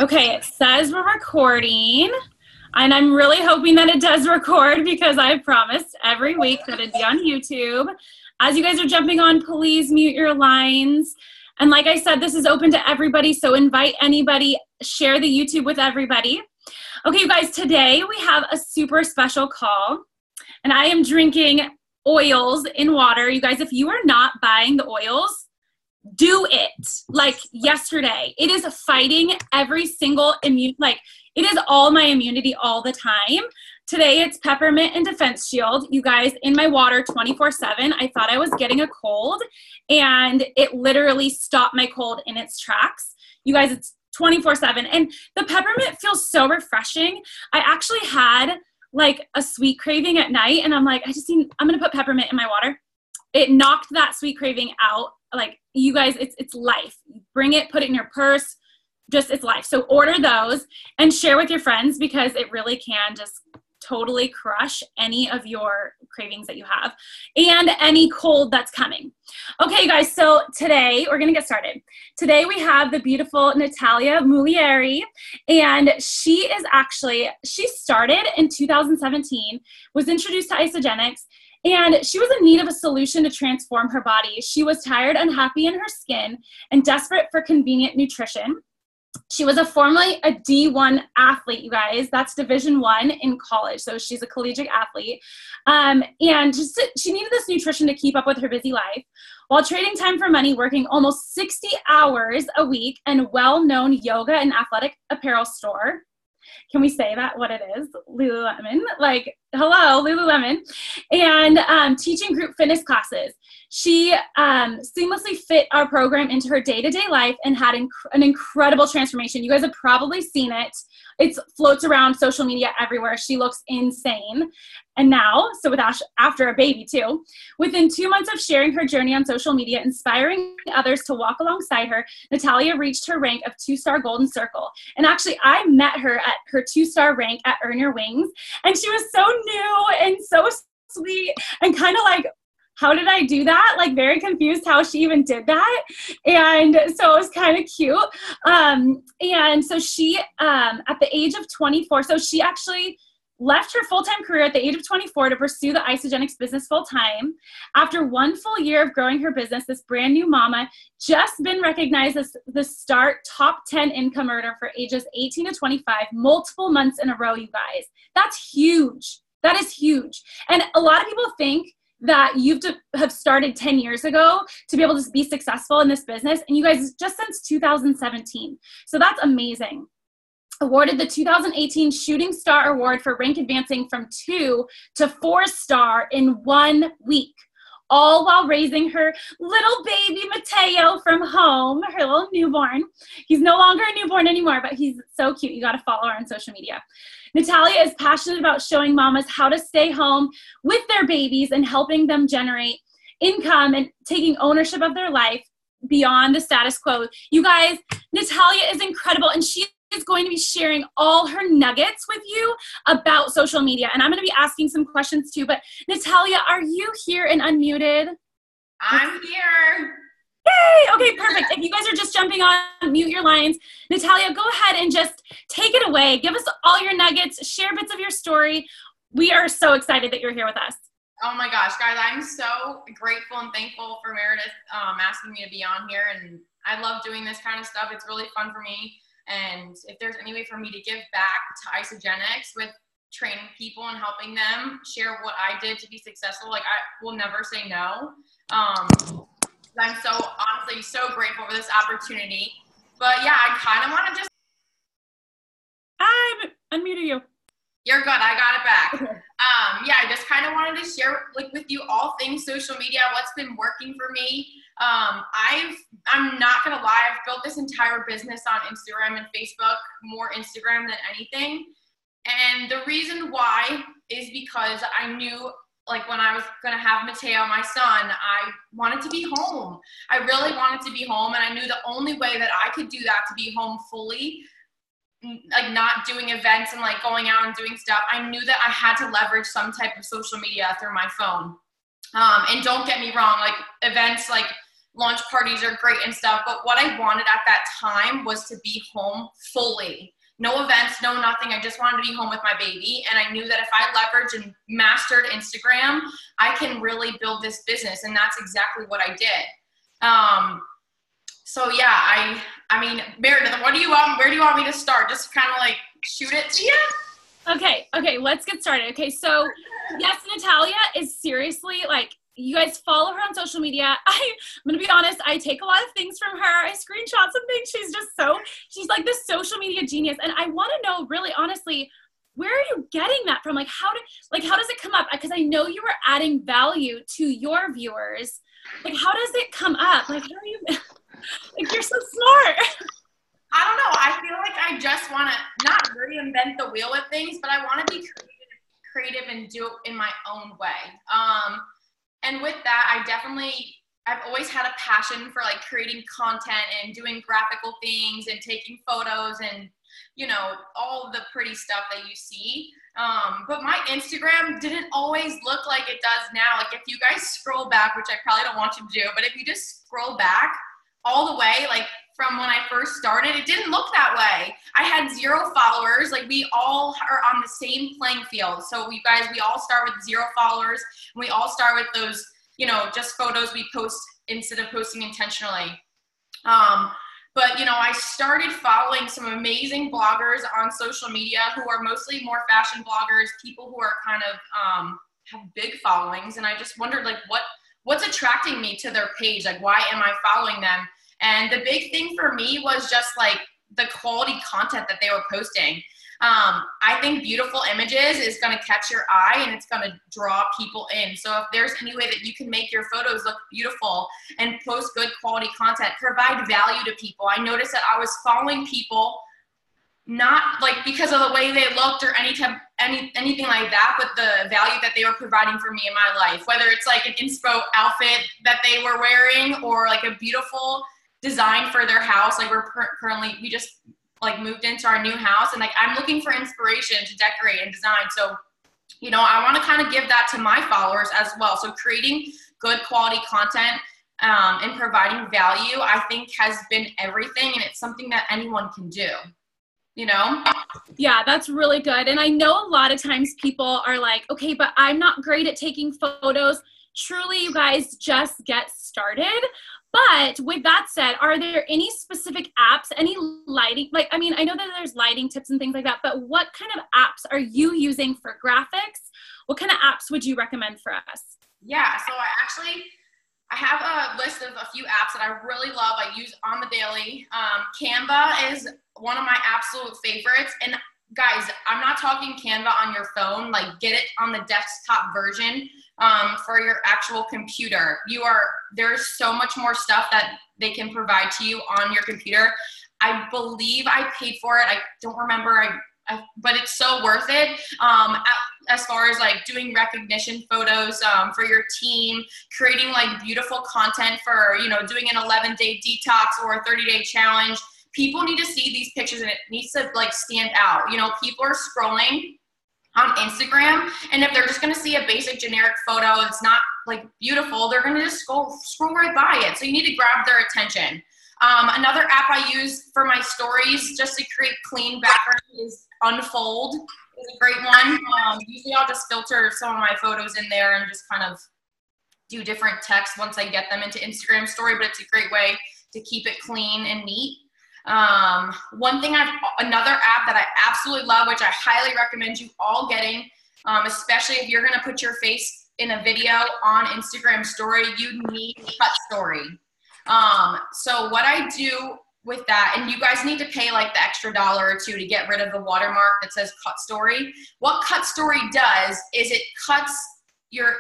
Okay, it says we're recording, and I'm really hoping that it does record because I promised every week that it'd be on YouTube. As you guys are jumping on, please mute your lines. And like I said, this is open to everybody, so invite anybody, share the YouTube with everybody. Okay, you guys, today we have a super special call, and I am drinking oils in water. You guys, if you are not buying the oils, do it like yesterday. It is fighting every single it is all my immunity all the time. Today it's peppermint and defense shield. You guys, in my water 24/7. I thought I was getting a cold and it literally stopped my cold in its tracks. You guys, it's 24/7 and the peppermint feels so refreshing. I actually had like a sweet craving at night and I'm like, I'm gonna put peppermint in my water. It knocked that sweet craving out. Like, you guys, it's life. Bring it, put it in your purse. It's life. So order those and share with your friends because it really can just totally crush any of your cravings that you have and any cold that's coming. Okay, you guys, so today we're going to get started. Today we have the beautiful Natalia Mulieri, and she started in 2017, was introduced to Isagenix, and she was in need of a solution to transform her body. She was tired, unhappy in her skin, and desperate for convenient nutrition. She was formerly a D1 athlete, you guys. That's Division I in college. So she's a collegiate athlete. And she needed this nutrition to keep up with her busy life while trading time for money, working almost 60 hours a week in a well-known yoga and athletic apparel store. Can we say that, what it is? Lululemon, like, hello, Lululemon. And teaching group fitness classes. She seamlessly fit our program into her day-to-day life and had an incredible transformation. You guys have probably seen it. It floats around social media everywhere. She looks insane. And now, after a baby too, within 2 months of sharing her journey on social media, inspiring others to walk alongside her, Natalia reached her rank of 2-star Golden Circle. And actually, I met her at her 2-star rank at Earn Your Wings. And she was so new and so sweet and kind of like, how did I do that? Like, very confused how she even did that. And so it was kind of cute. And so she, at the age of 24, so she actually left her full-time career at the age of 24 to pursue the Isagenix business full-time. After 1 full year of growing her business, this brand new mama just been recognized as the Start Top 10 income earner for ages 18 to 25, multiple months in a row, you guys. That's huge. That is huge. And a lot of people think that you've to have started 10 years ago to be able to be successful in this business. And you guys, just since 2017. So that's amazing. Awarded the 2018 Shooting Star Award for rank advancing from 2 to 4-star in 1 week, all while raising her little baby Mateo from home, her little newborn. He's no longer a newborn anymore, but he's so cute. You got to follow her on social media. Natalia is passionate about showing mamas how to stay home with their babies and helping them generate income and taking ownership of their life beyond the status quo. You guys, Natalia is incredible, and she is going to be sharing all her nuggets with you about social media. And I'm going to be asking some questions too. But Natalia, are you here and unmuted? I'm here. Yay! Okay, perfect. If you guys are just jumping on, mute your lines. Natalia, go ahead and just take it away. Give us all your nuggets. Share bits of your story. We are so excited that you're here with us. Oh my gosh, guys, I'm so grateful and thankful for Meredith asking me to be on here. And I love doing this kind of stuff. It's really fun for me. And if there's any way for me to give back to Isagenix with training people and helping them share what I did to be successful, like, I will never say no. I'm so honestly so grateful for this opportunity. But yeah, I kind of want to just. I'm unmuting you. You're good. I got it back. Okay. Yeah, I just kind of wanted to share with you all things social media, what's been working for me. I'm not going to lie. I've built this entire business on Instagram and Facebook, more Instagram than anything. And the reason why is because I knew, like, when I was going to have Mateo, my son, I wanted to be home. I really wanted to be home. And I knew the only way that I could do that, to be home fully, like not doing events and like going out and doing stuff, I knew that I had to leverage some type of social media through my phone. And don't get me wrong, like events, like launch parties are great and stuff, but what I wanted at that time was to be home fully. No events, no nothing. I just wanted to be home with my baby. And I knew that if I leveraged and mastered Instagram, I can really build this business. And that's exactly what I did. So yeah, I mean, Meredith, where do you want me to start? Just kind of like shoot it to you? Okay, let's get started. Okay, so yes, Natalia is seriously, like, you guys follow her on social media. I'm going to be honest, I take a lot of things from her. I screenshot some things. She's like this social media genius. And I want to know, really honestly, where are you getting that from? Like, how does it come up? Because I know you were adding value to your viewers. Like, how does it come up? Like, how are you, like, you're so smart. I don't know. I feel like I just want to not reinvent the wheel with things, but I want to be creative and do it in my own way. And with that, I've always had a passion for like creating content and doing graphical things and taking photos and, you know, all the pretty stuff that you see. But my Instagram didn't always look like it does now. Like if you guys scroll back, which I probably don't want you to do, but if you just scroll back all the way, like from when I first started, it didn't look that way. I had 0 followers. Like we all are on the same playing field. So we all start with 0 followers. And we all start with those, you know, just photos we post instead of posting intentionally. But, you know, I started following some amazing bloggers on social media who are mostly more fashion bloggers, people who are kind of have big followings. And I just wondered, like, what's attracting me to their page? Like, why am I following them? And the big thing for me was just like the quality content that they were posting. I think beautiful images is going to catch your eye and it's going to draw people in. So if there's any way that you can make your photos look beautiful and post good quality content, provide value to people. I noticed that I was following people not like because of the way they looked or anything like that, but the value that they were providing for me in my life, whether it's like an inspo outfit that they were wearing or like a beautiful design for their house. Like we just like moved into our new house and like I'm looking for inspiration to decorate and design. So, you know, I want to kind of give that to my followers as well. So creating good quality content and providing value, I think has been everything. And it's something that anyone can do, you know? Yeah, that's really good. And I know a lot of times people are like, okay, but I'm not great at taking photos. Truly, you guys just get started. But with that said, are there any specific apps, any lighting? Like, I mean, I know that there's lighting tips and things like that, but what kind of apps are you using for graphics? What kind of apps would you recommend for us? Yeah, so I have a list of a few apps that I really love. I use on the daily. Canva is one of my absolute favorites. And guys, I'm not talking Canva on your phone. Like, get it on the desktop version for your actual computer. There's so much more stuff that they can provide to you on your computer. I believe I paid for it. I don't remember, but it's so worth it. As far as like doing recognition photos for your team, creating like beautiful content for, you know, doing an 11-day detox or a 30-day challenge. People need to see these pictures and it needs to like stand out. You know, people are scrolling on Instagram and if they're just going to see a basic generic photo, it's not like beautiful, they're going to just scroll right by it. So you need to grab their attention. Another app I use for my stories just to create clean background is Unfold. It's a great one. Usually I'll just filter some of my photos in there and just kind of do different text once I get them into Instagram story, but it's a great way to keep it clean and neat. Another app that I absolutely love, which I highly recommend you all getting, especially if you're going to put your face in a video on Instagram story, you need Cut Story. So what I do with that, and you guys need to pay like the extra $1 or $2 to get rid of the watermark that says Cut Story. What Cut Story does is it cuts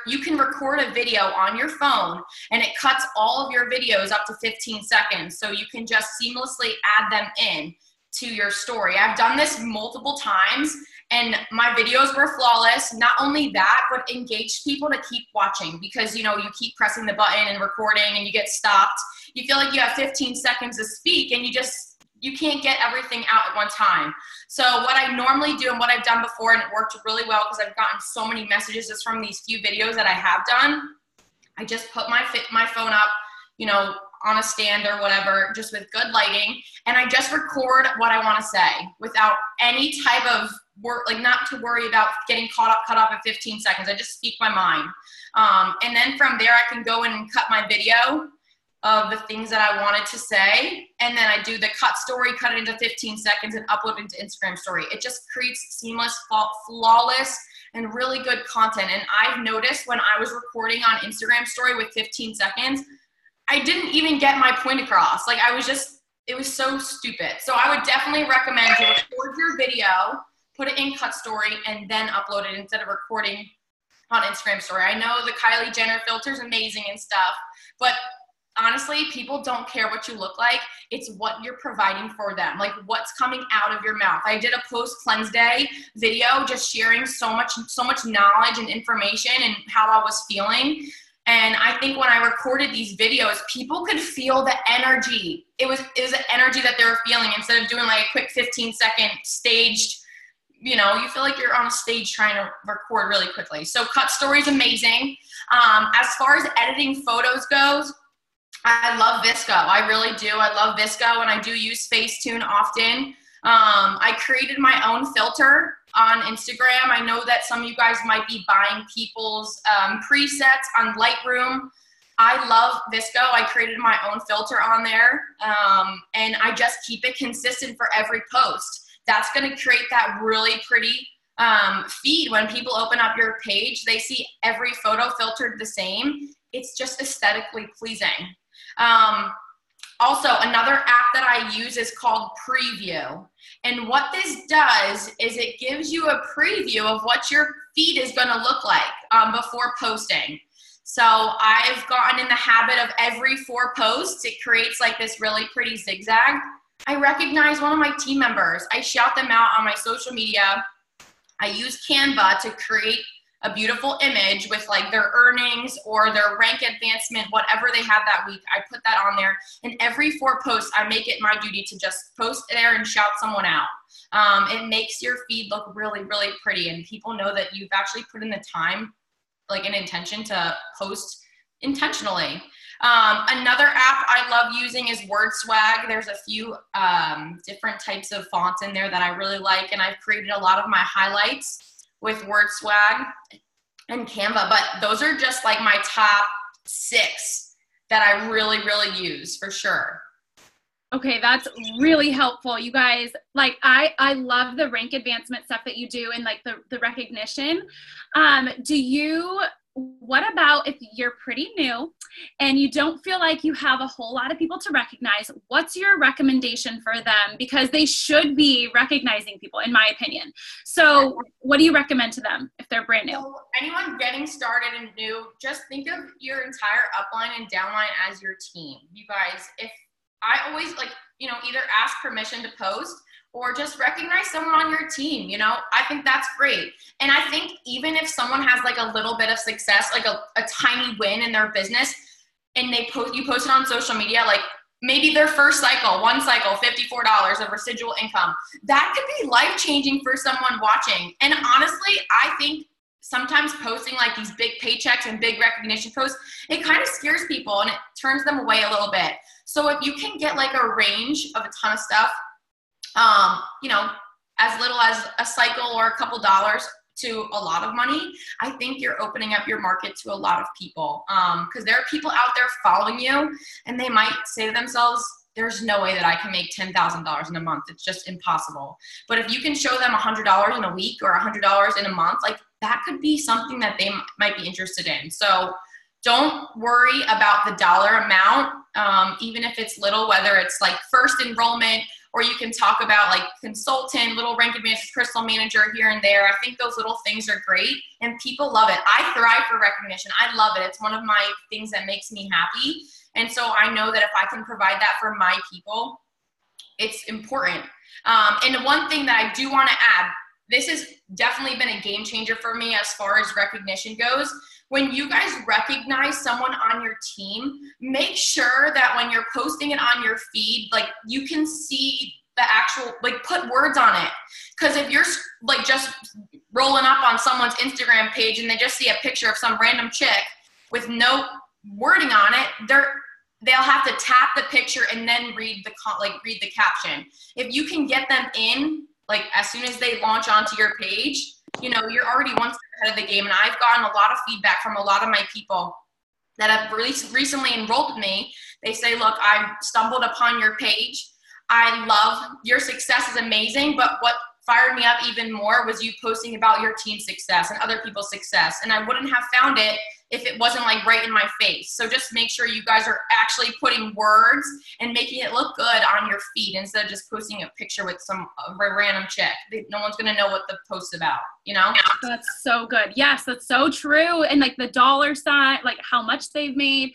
you can record a video on your phone and it cuts all of your videos up to 15 seconds. So you can just seamlessly add them in to your story. I've done this multiple times and my videos were flawless. Not only that, but engaged people to keep watching because, you know, you keep pressing the button and recording and you get stopped. You feel like you have 15 seconds to speak and you can't get everything out at one time. So what I normally do and what I've done before, and it worked really well because I've gotten so many messages just from these few videos that I have done, I just put my phone up you know, on a stand or whatever, just with good lighting. And I just record what I want to say without any type of work, like not to worry about getting cut off at 15 seconds. I just speak my mind. And then from there, I can go in and cut my video of the things that I wanted to say. And then I do the cut story, cut it into 15 seconds and upload it into Instagram story. It just creates seamless, flawless, and really good content. And I've noticed when I was recording on Instagram story with 15 seconds, I didn't even get my point across. Like it was so stupid. So I would definitely recommend to record your video, put it in cut story, and then upload it instead of recording on Instagram story. I know the Kylie Jenner filter is amazing and stuff, but honestly, people don't care what you look like. It's what you're providing for them, like what's coming out of your mouth. I did a post cleanse day video, just sharing so much knowledge and information and how I was feeling. And I think when I recorded these videos, people could feel the energy. It was the energy that they were feeling instead of doing like a quick 15-second staged, you know, you feel like you're on a stage trying to record really quickly. So cut story is amazing. As far as editing photos goes, I love VSCO. I really do. I love VSCO, and I do use Facetune often. I created my own filter on Instagram. I know that some of you guys might be buying people's presets on Lightroom. I love VSCO. I created my own filter on there, and I just keep it consistent for every post. That's going to create that really pretty feed. When people open up your page, they see every photo filtered the same. It's just aesthetically pleasing. Also, another app that I use is called Preview. And what this does is it gives you a preview of what your feed is going to look like before posting. So I've gotten in the habit of every 4 posts, it creates like this really pretty zigzag. I recognize one of my team members. I shout them out on my social media. I use Canva to create a beautiful image with like their earnings or their rank advancement, whatever they have that week. I put that on there. And every 4 posts, I make it my duty to just post there and shout someone out. It makes your feed look really, really pretty. And people know that you've actually put in the time, like an intention to post intentionally. Another app I love using is WordSwag. There's a few different types of fonts in there that I really like. And I've created a lot of my highlights with WordSwag and Canva, but those are just like my top 6 that I really, really use for sure. Okay, that's really helpful. You guys, like I love the rank advancement stuff that you do and like the recognition. What about if you're pretty new and you don't feel like you have a whole lot of people to recognize? What's your recommendation for them? Because they should be recognizing people, in my opinion. So what do you recommend to them if they're brand new? So anyone getting started and new, just think of your entire upline and downline as your team. You guys, if I always either ask permission to post or just recognize someone on your team, I think that's great. And I think even if someone has like a little bit of success, like a tiny win in their business, and you post it on social media, like maybe their first cycle, one cycle, $54 of residual income, that could be life-changing for someone watching. And honestly, I think sometimes posting like these big paychecks and big recognition posts, it kind of scares people and it turns them away a little bit. So if you can get like a range of a ton of stuff, as little as a cycle or a couple dollars to a lot of money, I think you're opening up your market to a lot of people. Because there are people out there following you and they might say to themselves, there's no way that I can make $10,000 in a month. It's just impossible. But if you can show them $100 in a week or $100 in a month, like that could be something that they might be interested in. So don't worry about the dollar amount, even if it's little, whether it's like first enrollment, or you can talk about like consultant, little rank advanced crystal manager here and there. I think those little things are great and people love it. I thrive for recognition. I love it. It's one of my things that makes me happy. And so I know that if I can provide that for my people, it's important. And one thing that I do want to add, this has definitely been a game changer for me as far as recognition goes. When you guys recognize someone on your team, make sure that when you're posting it on your feed, like you can see the actual, like put words on it. Because if you're like just rolling up on someone's Instagram page and they just see a picture of some random chick with no wording on it, they'll have to tap the picture and then read the caption. If you can get them in, like as soon as they launch onto your page, you know, you're already one step ahead of the game. And I've gotten a lot of feedback from a lot of my people that have recently enrolled with me. They say, look, I stumbled upon your page. I love your success is amazing, but what fired me up even more was you posting about your team's success and other people's success. And I wouldn't have found it if it wasn't like right in my face. So just make sure you guys are actually putting words and making it look good on your feed instead of just posting a picture with some random chick. No one's going to know what the post's about, you know? That's so good. Yes, that's so true. And like the dollar sign, like how much they've made,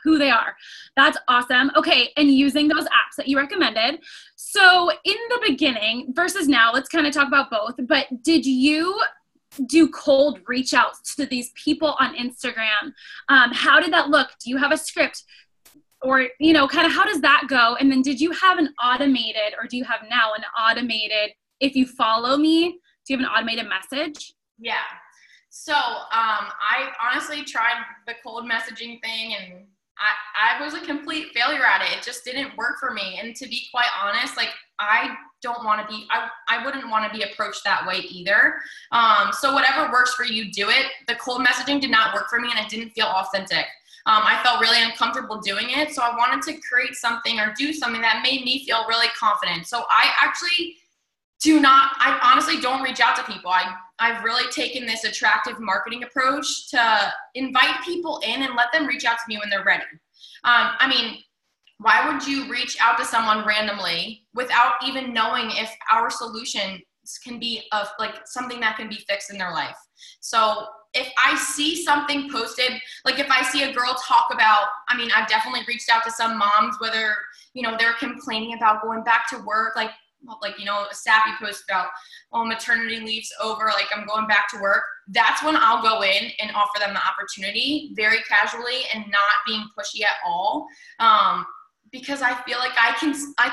who they are. That's awesome. Okay. And using those apps that you recommended. So in the beginning versus now, let's kind of talk about both, but did you do cold reach outs to these people on Instagram? How did that look? Do you have a script, or, you know, kind of how does that go? And then did you have an automated, or do you have now an automated, if you follow me, do you have an automated message? Yeah. So I honestly tried the cold messaging thing, and I was a complete failure at it. It just didn't work for me. And to be quite honest, like I wouldn't want to be approached that way either. So whatever works for you, do it. The cold messaging did not work for me, and it didn't feel authentic. I felt really uncomfortable doing it. So I wanted to create something or do something that made me feel really confident. So I honestly don't reach out to people. I've really taken this attractive marketing approach to invite people in and let them reach out to me when they're ready. I mean, why would you reach out to someone randomly without even knowing if our solutions can be something that can be fixed in their life? So if I see something posted, like if I see a girl talk about, I mean, I've definitely reached out to some moms, whether, you know, they're complaining about going back to work, like, you know, a sappy post about, oh, maternity leave's over, like I'm going back to work. That's when I'll go in and offer them the opportunity very casually and not being pushy at all. Because I feel like I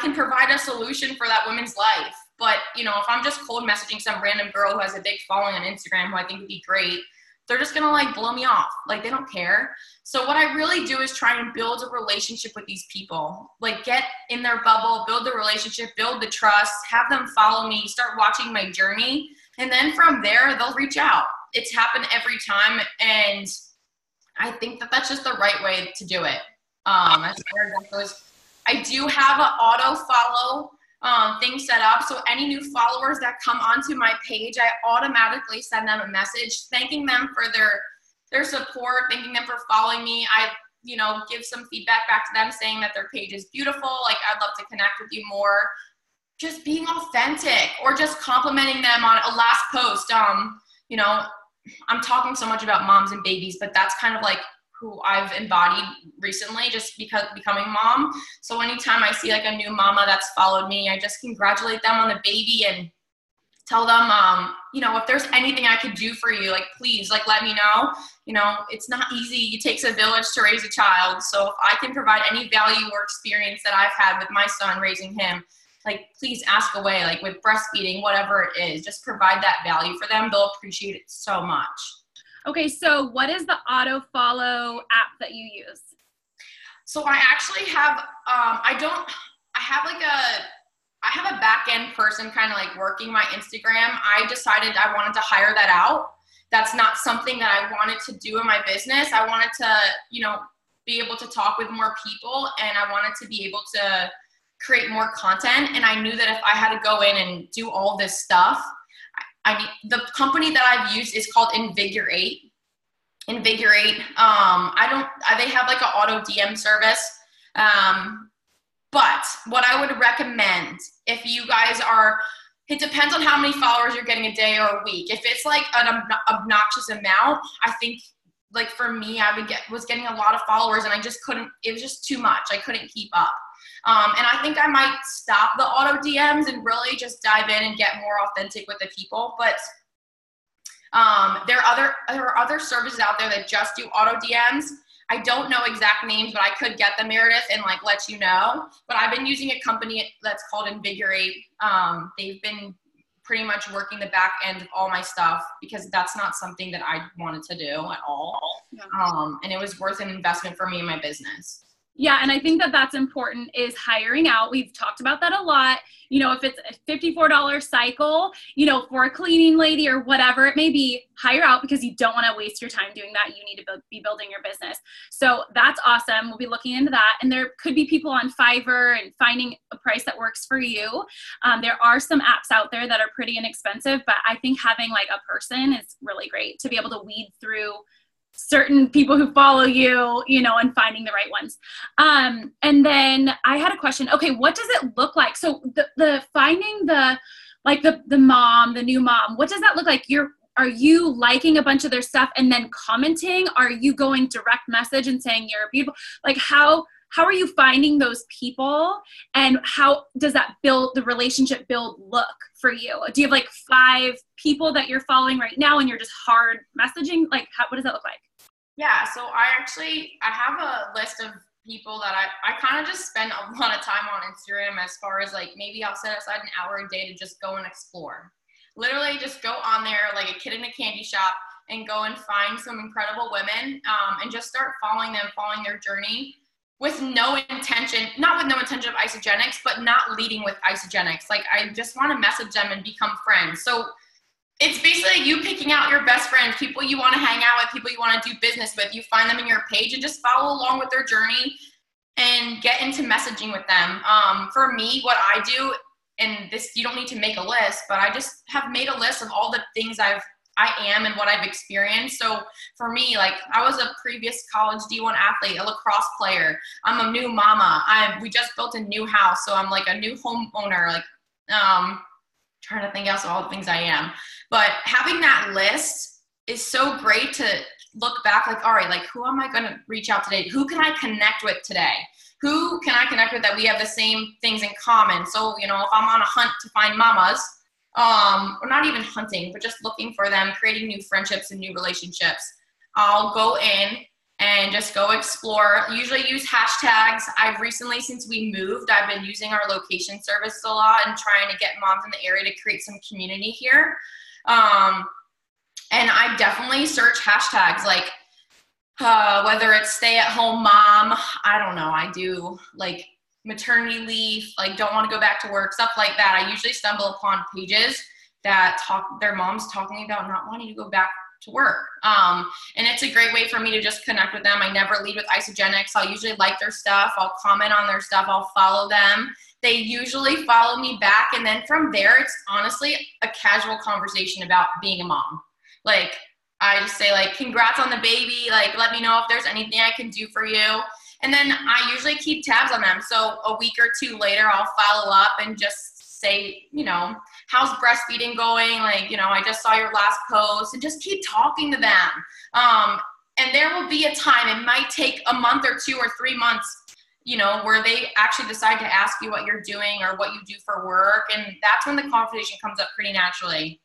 can provide a solution for that woman's life. But, you know, if I'm just cold messaging some random girl who has a big following on Instagram who I think would be great, they're just gonna like blow me off. Like they don't care. So what I really do is try and build a relationship with these people. Like get in their bubble, build the relationship, build the trust, have them follow me, start watching my journey. And then from there, they'll reach out. It's happened every time. And I think that that's just the right way to do it. As far as that goes, I do have an auto follow thing set up. So any new followers that come onto my page, I automatically send them a message thanking them for their support, thanking them for following me. I, you know, give some feedback back to them saying that their page is beautiful. Like I'd love to connect with you more. Just being authentic or just complimenting them on a last post. You know, I'm talking so much about moms and babies, but that's kind of like who I've embodied recently just because becoming a mom. So anytime I see like a new mama that's followed me, I just congratulate them on the baby and tell them, you know, if there's anything I could do for you, like, please, like, let me know. You know, it's not easy. It takes a village to raise a child. So if I can provide any value or experience that I've had with my son raising him, like, please ask away, like with breastfeeding, whatever it is, just provide that value for them. They'll appreciate it so much. Okay, so what is the auto follow app that you use? So I actually have, I have a back end person kind of like working my Instagram. I decided I wanted to hire that out. That's not something that I wanted to do in my business. I wanted to, you know, be able to talk with more people, and I wanted to be able to create more content. And I knew that if I had to go in and do all this stuff, the company that I've used is called Invigorate. They have like an auto DM service. But what I would recommend if you guys it depends on how many followers you're getting a day or a week. If it's like an obnoxious amount, I think like for me, was getting a lot of followers and I just couldn't, it was just too much. I couldn't keep up. And I think I might stop the auto DMs and really just dive in and get more authentic with the people. But there are other services out there that just do auto DMs. I don't know exact names, but I could get them, Meredith, and like let you know. But I've been using a company that's called Invigorate. They've been pretty much working the back end of all my stuff because that's not something that I wanted to do at all. Yeah. And it was worth an investment for me in my business. Yeah, and I think that that's important is hiring out. We've talked about that a lot. You know, if it's a $54 cycle, you know, for a cleaning lady or whatever it may be, hire out because you don't want to waste your time doing that. You need to be building your business. So that's awesome. We'll be looking into that. And there could be people on Fiverr and finding a price that works for you. There are some apps out there that are pretty inexpensive, but I think having like a person is really great to be able to weed through certain people who follow you, you know, and finding the right ones. And then I had a question. Okay, what does it look like? So the finding the, like the mom, the new mom, what does that look like? Are you liking a bunch of their stuff and then commenting? Are you going direct message and saying you're beautiful? Like how are you finding those people, and how does that build the relationship look for you? Do you have like 5 people that you're following right now and you're just hard messaging? Like what does that look like? Yeah, so I have a list of people that I kind of just spend a lot of time on Instagram, as far as like maybe I'll set aside an hour a day to just go and explore. Literally just go on there like a kid in a candy shop and go and find some incredible women, and just start following them, following their journey with no intention, not with no intention of Isagenix, but not leading with Isagenix. Like I just want to message them and become friends. So it's basically you picking out your best friends, people you want to hang out with, people you want to do business with. You find them in your page and just follow along with their journey and get into messaging with them. For me, what I do, and this, you don't need to make a list, but I just have made a list of all the things I am and what I've experienced. So for me, like I was a previous college D1 athlete, a lacrosse player. I'm a new mama. We just built a new house. So I'm like a new homeowner, like, trying to think else of all the things I am. But having that list is so great to look back, like, all right, like who am I going to reach out today? Who can I connect with today? Who can I connect with that we have the same things in common? So, you know, if I'm on a hunt to find mamas, or not even hunting, but just looking for them, creating new friendships and new relationships, I'll go in and just go explore. Usually use hashtags. I've recently, since we moved, I've been using our location services a lot and trying to get moms in the area to create some community here. And I definitely search hashtags like, whether it's stay at home mom, I don't know, I do like maternity leave, like don't want to go back to work, stuff like that. I usually stumble upon pages that their moms talking about not wanting to go back to work. And it's a great way for me to just connect with them. I never lead with Isagenix. I'll usually like their stuff. I'll comment on their stuff. I'll follow them. They usually follow me back. And then from there, it's honestly a casual conversation about being a mom. Like I just say like, congrats on the baby. Like, let me know if there's anything I can do for you. And then I usually keep tabs on them. So a week or two later, I'll follow up and just say, you know, how's breastfeeding going? Like, you know, I just saw your last post, and just keep talking to them. And there will be a time, it might take a month or 2 or 3 months, you know, where they actually decide to ask you what you're doing or what you do for work. And that's when the conversation comes up pretty naturally.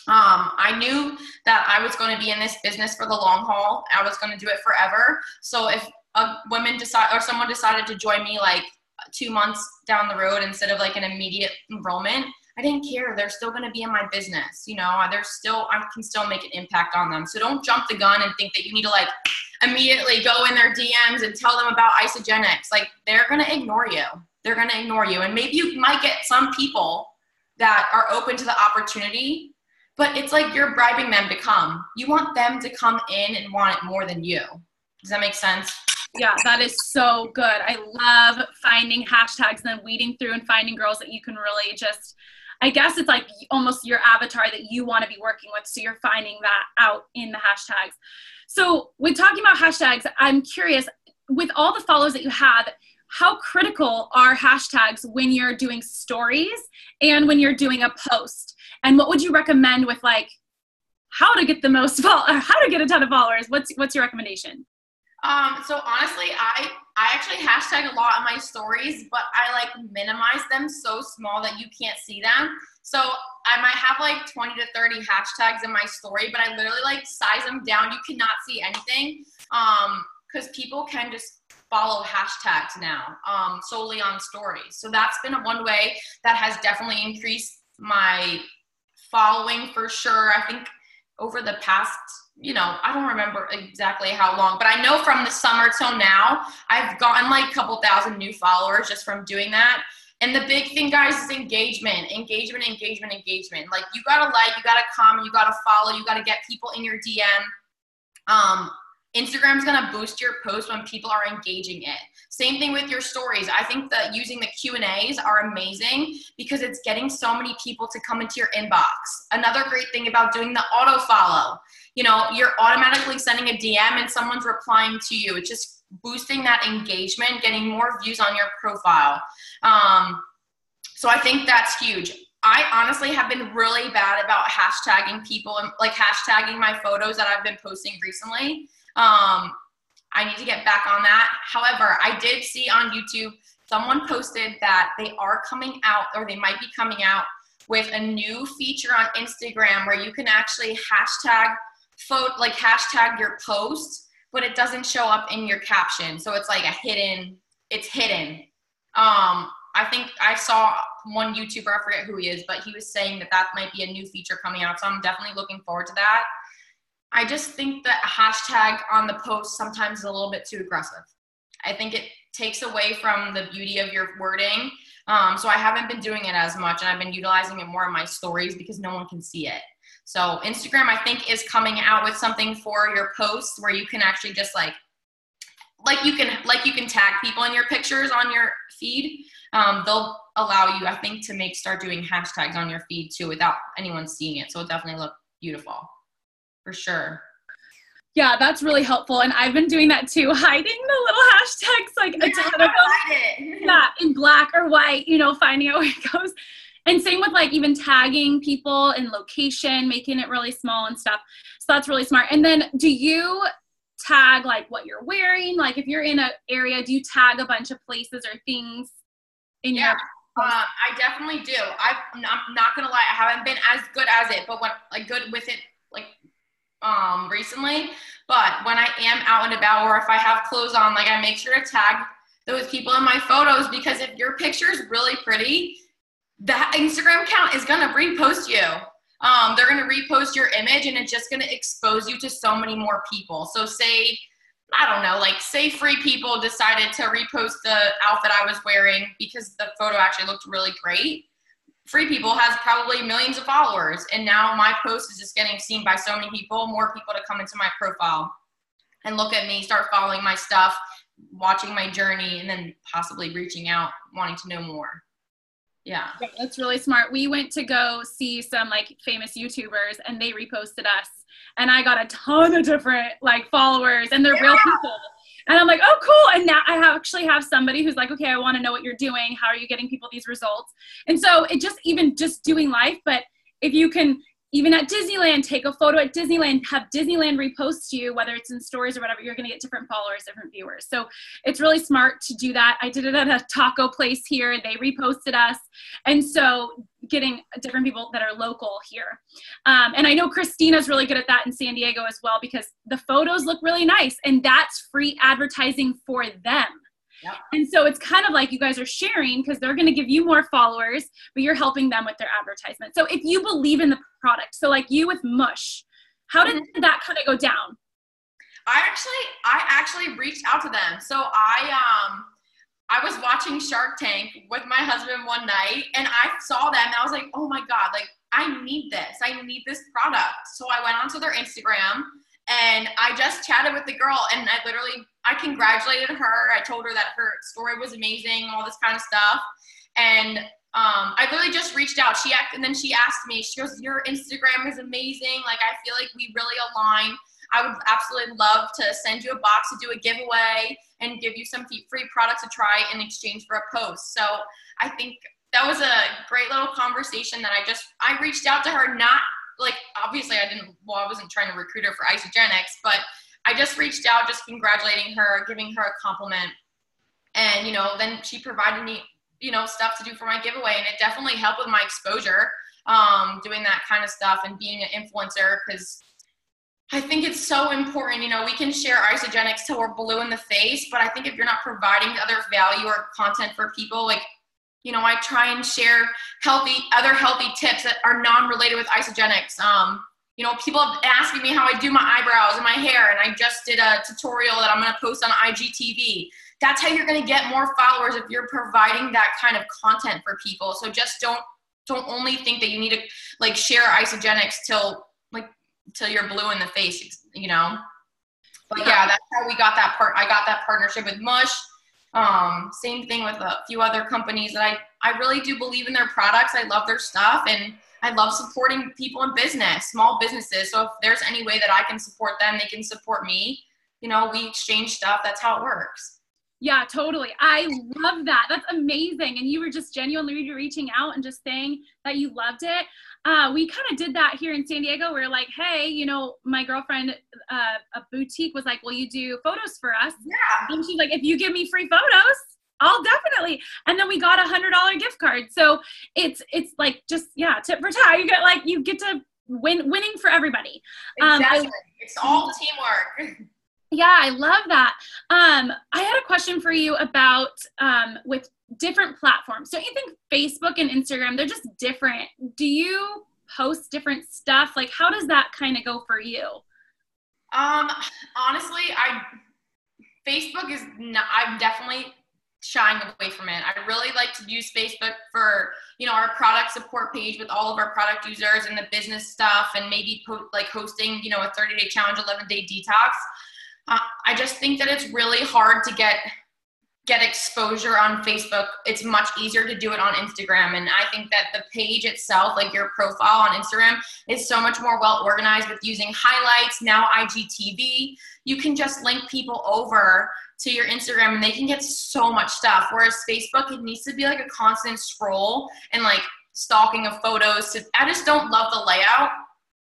I knew that I was going to be in this business for the long haul. I was going to do it forever. So if someone decided to join me like 2 months down the road instead of like an immediate enrollment, I didn't care. They're still going to be in my business. You know, I can still make an impact on them. So don't jump the gun and think that you need to like immediately go in their DMs and tell them about Isagenix. Like they're going to ignore you. They're going to ignore you. And maybe you might get some people that are open to the opportunity, but it's like you're bribing them to come. You want them to come in and want it more than you. Does that make sense? Yeah, that is so good. I love finding hashtags and then weeding through and finding girls that you can really just, I guess it's like almost your avatar that you want to be working with. So you're finding that out in the hashtags. So with talking about hashtags, I'm curious, with all the follows that you have, how critical are hashtags when you're doing stories and when you're doing a post? And what would you recommend with like how to get the most how to get a ton of followers? What's your recommendation? So honestly, I actually hashtag a lot in my stories, but I like minimize them so small that you can't see them. So I might have like 20 to 30 hashtags in my story, but I literally like size them down. You cannot see anything. Cause people can just follow hashtags now, solely on stories. So that's been one way that has definitely increased my following for sure. I think over the past, I don't remember exactly how long, but I know from the summer till now, I've gotten like a couple thousand new followers just from doing that. And the big thing, guys, is engagement. Like, you gotta like, you gotta comment, you gotta follow, you gotta get people in your DM. Instagram's gonna boost your post when people are engaging it. Same thing with your stories. I think that using the Q&As are amazing because it's getting so many people to come into your inbox. Another great thing about doing the auto follow, you're automatically sending a DM and someone's replying to you. It's just boosting that engagement, getting more views on your profile. So I think that's huge. I honestly have been really bad about hashtagging people and like hashtagging my photos that I've been posting recently. I need to get back on that. However, I did see on YouTube, someone posted that they are coming out, or they might be coming out with a new feature on Instagram where you can actually hashtag your post, but it doesn't show up in your caption. So it's like it's hidden. I think I saw one YouTuber, I forget who he is, but he was saying that might be a new feature coming out. So I'm definitely looking forward to that. I just think that a hashtag on the post sometimes is a little bit too aggressive. I think it takes away from the beauty of your wording. So I haven't been doing it as much, and I've been utilizing it more in my stories because no one can see it. So Instagram, I think, is coming out with something for your posts where you can actually just like you can tag people in your pictures on your feed. They'll allow you, I think, to start doing hashtags on your feed too without anyone seeing it. So it'll definitely look beautiful. For sure. Yeah, that's really helpful. And I've been doing that too, hiding the little hashtags, like a ton of them. Yeah, in black or white, finding out where it goes. And same with like even tagging people in location, making it really small and stuff. So that's really smart. And then do you tag like what you're wearing? Like if you're in an area, do you tag a bunch of places or things in your I definitely do. I'm not gonna lie, I haven't been as good as it, but good with it recently. But when I am out and about, or if I have clothes on, I make sure to tag those people in my photos, because if your picture is really pretty, the Instagram account is gonna repost you. They're gonna repost your image, and it's just gonna expose you to so many more people. So say, I don't know, say 3 people decided to repost the outfit I was wearing because the photo actually looked really great. 3 people has probably millions of followers, and now my post is just getting seen by so many people, more people to come into my profile and look at me, start following my stuff, watching my journey, and then possibly reaching out, wanting to know more. Yeah. That's really smart. We went to go see some famous YouTubers, and they reposted us, and I got a ton of different followers, and they're real people. And I'm like, oh, cool. And now I actually have somebody who's like, okay, I want to know what you're doing. How are you getting people these results? And so it even just doing life. But if you can, even at Disneyland, take a photo at Disneyland, have Disneyland repost you, whether it's in stories or whatever, you're going to get different followers, different viewers. So it's really smart to do that. I did it at a taco place here, and they reposted us. And so getting different people that are local here. And I know Christina's really good at that in San Diego as well, because the photos look really nice, and that's free advertising for them. Yep. And so it's kind of like you guys are sharing, because they're going to give you more followers, but you're helping them with their advertisement. So if you believe in the product, so like you with Mush, how did that kind of go down? I actually reached out to them. So I was watching Shark Tank with my husband one night, and I saw them, and I was like, oh my God, I need this. I need this product. So I went onto their Instagram, and I just chatted with the girl, and I congratulated her. I told her that her story was amazing, all this kind of stuff. And I literally just reached out. And then she asked me, she goes, your Instagram is amazing. I feel like we really align. I would absolutely love to send you a box to do a giveaway and give you some free products to try in exchange for a post. So I think that was a great little conversation that I reached out to her, not obviously I wasn't trying to recruit her for Isagenix, but I just reached out, just congratulating her, giving her a compliment. And, then she provided me, stuff to do for my giveaway. And it definitely helped with my exposure, doing that kind of stuff and being an influencer, because I think it's so important. We can share Isagenix till we're blue in the face, but I think if you're not providing other value or content for people, I try and share other healthy tips that are non-related with Isagenix. people have asking me how I do my eyebrows and my hair, and I just did a tutorial that I'm going to post on IGTV. That's how you're going to get more followers, if you're providing that kind of content for people. So just don't only think that you need to like share Isagenix till you're blue in the face, But yeah, that's how we got that I got that partnership with Mush. Same thing with a few other companies that I really do believe in their products. I love their stuff, and I love supporting people in business, small businesses. So if there's any way that I can support them, they can support me. We exchange stuff. That's how it works. Yeah, totally. I love that. That's amazing. And you were just genuinely reaching out and just saying that you loved it. We kind of did that here in San Diego. We were like, hey, my girlfriend, a boutique was like, will you do photos for us? Yeah. And she's like, if you give me free photos, I'll definitely. And then we got $100 gift card. So it's like just, tit for tat. You get to winning for everybody. Exactly. It's all teamwork. Yeah, I love that. I had a question for you about with different platforms. So you think Facebook and Instagram, they're just different. Do you post different stuff? Like, how does that kind of go for you? Honestly, Facebook is not, I'm definitely shying away from it. I really like to use Facebook for, our product support page with all of our product users and the business stuff, and maybe hosting, a 30-day challenge, 11-day detox. I just think that it's really hard to get exposure on Facebook. It's much easier to do it on Instagram. And I think that the page itself, like your profile on Instagram, is so much more well organized with using highlights, now IGTV. You can just link people over to your Instagram and they can get so much stuff. Whereas Facebook, it needs to be like a constant scroll and like stalking of photos. I just don't love the layout.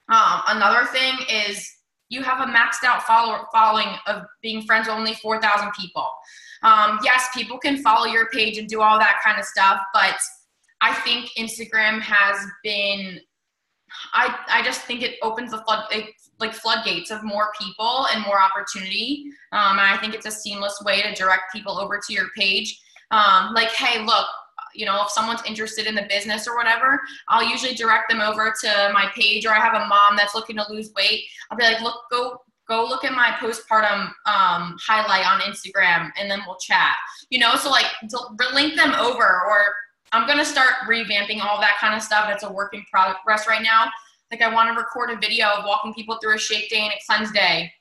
Another thing is you have a maxed out following of being friends with only 4,000 people. Yes, people can follow your page and do all that kind of stuff, but I think Instagram has been, I just think it opens the floodgates of more people and more opportunity. And I think it's a seamless way to direct people over to your page. Hey, look, if someone's interested in the business or whatever, I'll usually direct them over to my page, or I have a mom that's looking to lose weight. I'll be like, look, go look at my postpartum highlight on Instagram, and then we'll chat. So link them over, or I'm going to start revamping all that kind of stuff. That's a work in progress right now. I want to record a video of walking people through a shake day and a cleanse day,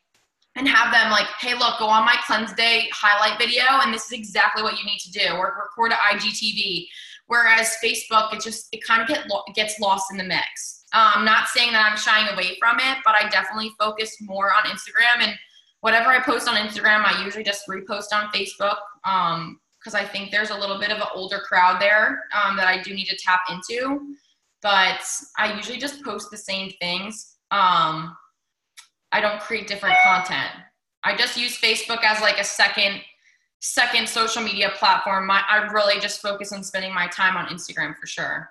and have them like, hey, look, go on my cleanse day highlight video, and this is exactly what you need to do, or record an IGTV. Whereas Facebook, it kind of gets lost in the mix. I'm not saying that I'm shying away from it, but I definitely focus more on Instagram, and whatever I post on Instagram, I usually just repost on Facebook, because I think there's a little bit of an older crowd there that I do need to tap into. But I usually just post the same things. I don't create different content. I just use Facebook as like a second social media platform. I really just focus on spending my time on Instagram for sure.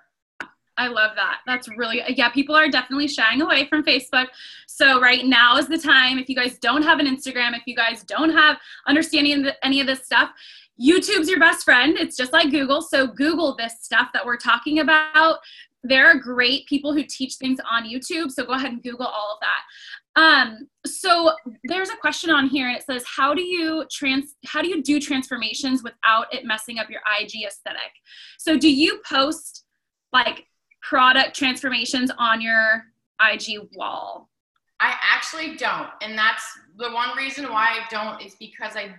I love that. That's really, people are definitely shying away from Facebook. So right now is the time. If you guys don't have an Instagram, if you guys don't have understanding of any of this stuff, YouTube's your best friend. It's just like Google. So Google this stuff that we're talking about. There are great people who teach things on YouTube. So go ahead and Google all of that. So there's a question on here, and it says, how do you do transformations without it messing up your IG aesthetic? So do you post like product transformations on your IG wall? I actually don't. And that's the one reason why I don't, is because I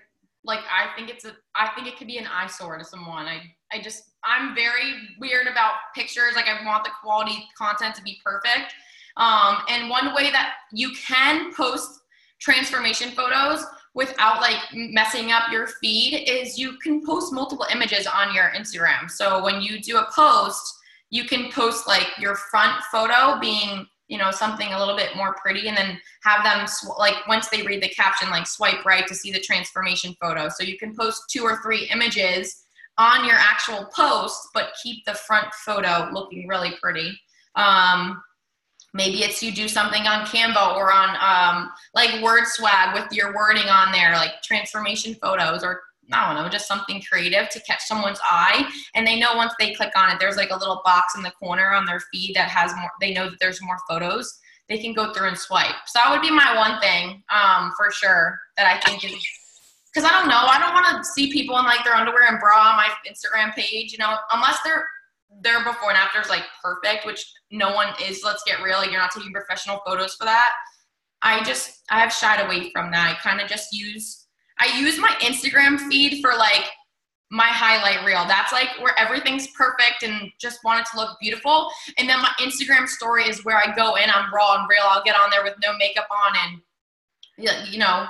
think it could be an eyesore to someone. I'm very weird about pictures. I want the quality content to be perfect. And one way that you can post transformation photos without messing up your feed is you can post multiple images on your Instagram. So when you do a post, you can post your front photo being, something a little bit more pretty, and then have them once they read the caption, swipe right to see the transformation photo. So you can post 2 or 3 images on your actual post, but keep the front photo looking really pretty. Maybe it's you do something on Canva or on Word Swag with your wording on there, transformation photos, or I don't know, just something creative to catch someone's eye. And they know once they click on it, there's a little box in the corner on their feed that has more, they know that there's more photos they can go through and swipe. So that would be my one thing for sure that I think is, because I don't know, I don't want to see people in like their underwear and bra on my Instagram page, you know, unless their before and after is like perfect, which no one is. Let's get real. Like, you're not taking professional photos for that. I have shied away from that. I kind of just use my Instagram feed for like my highlight reel. That's like where everything's perfect and just want it to look beautiful. And then my Instagram story is where I go in, I'm raw and real. I'll get on there with no makeup on and, you know,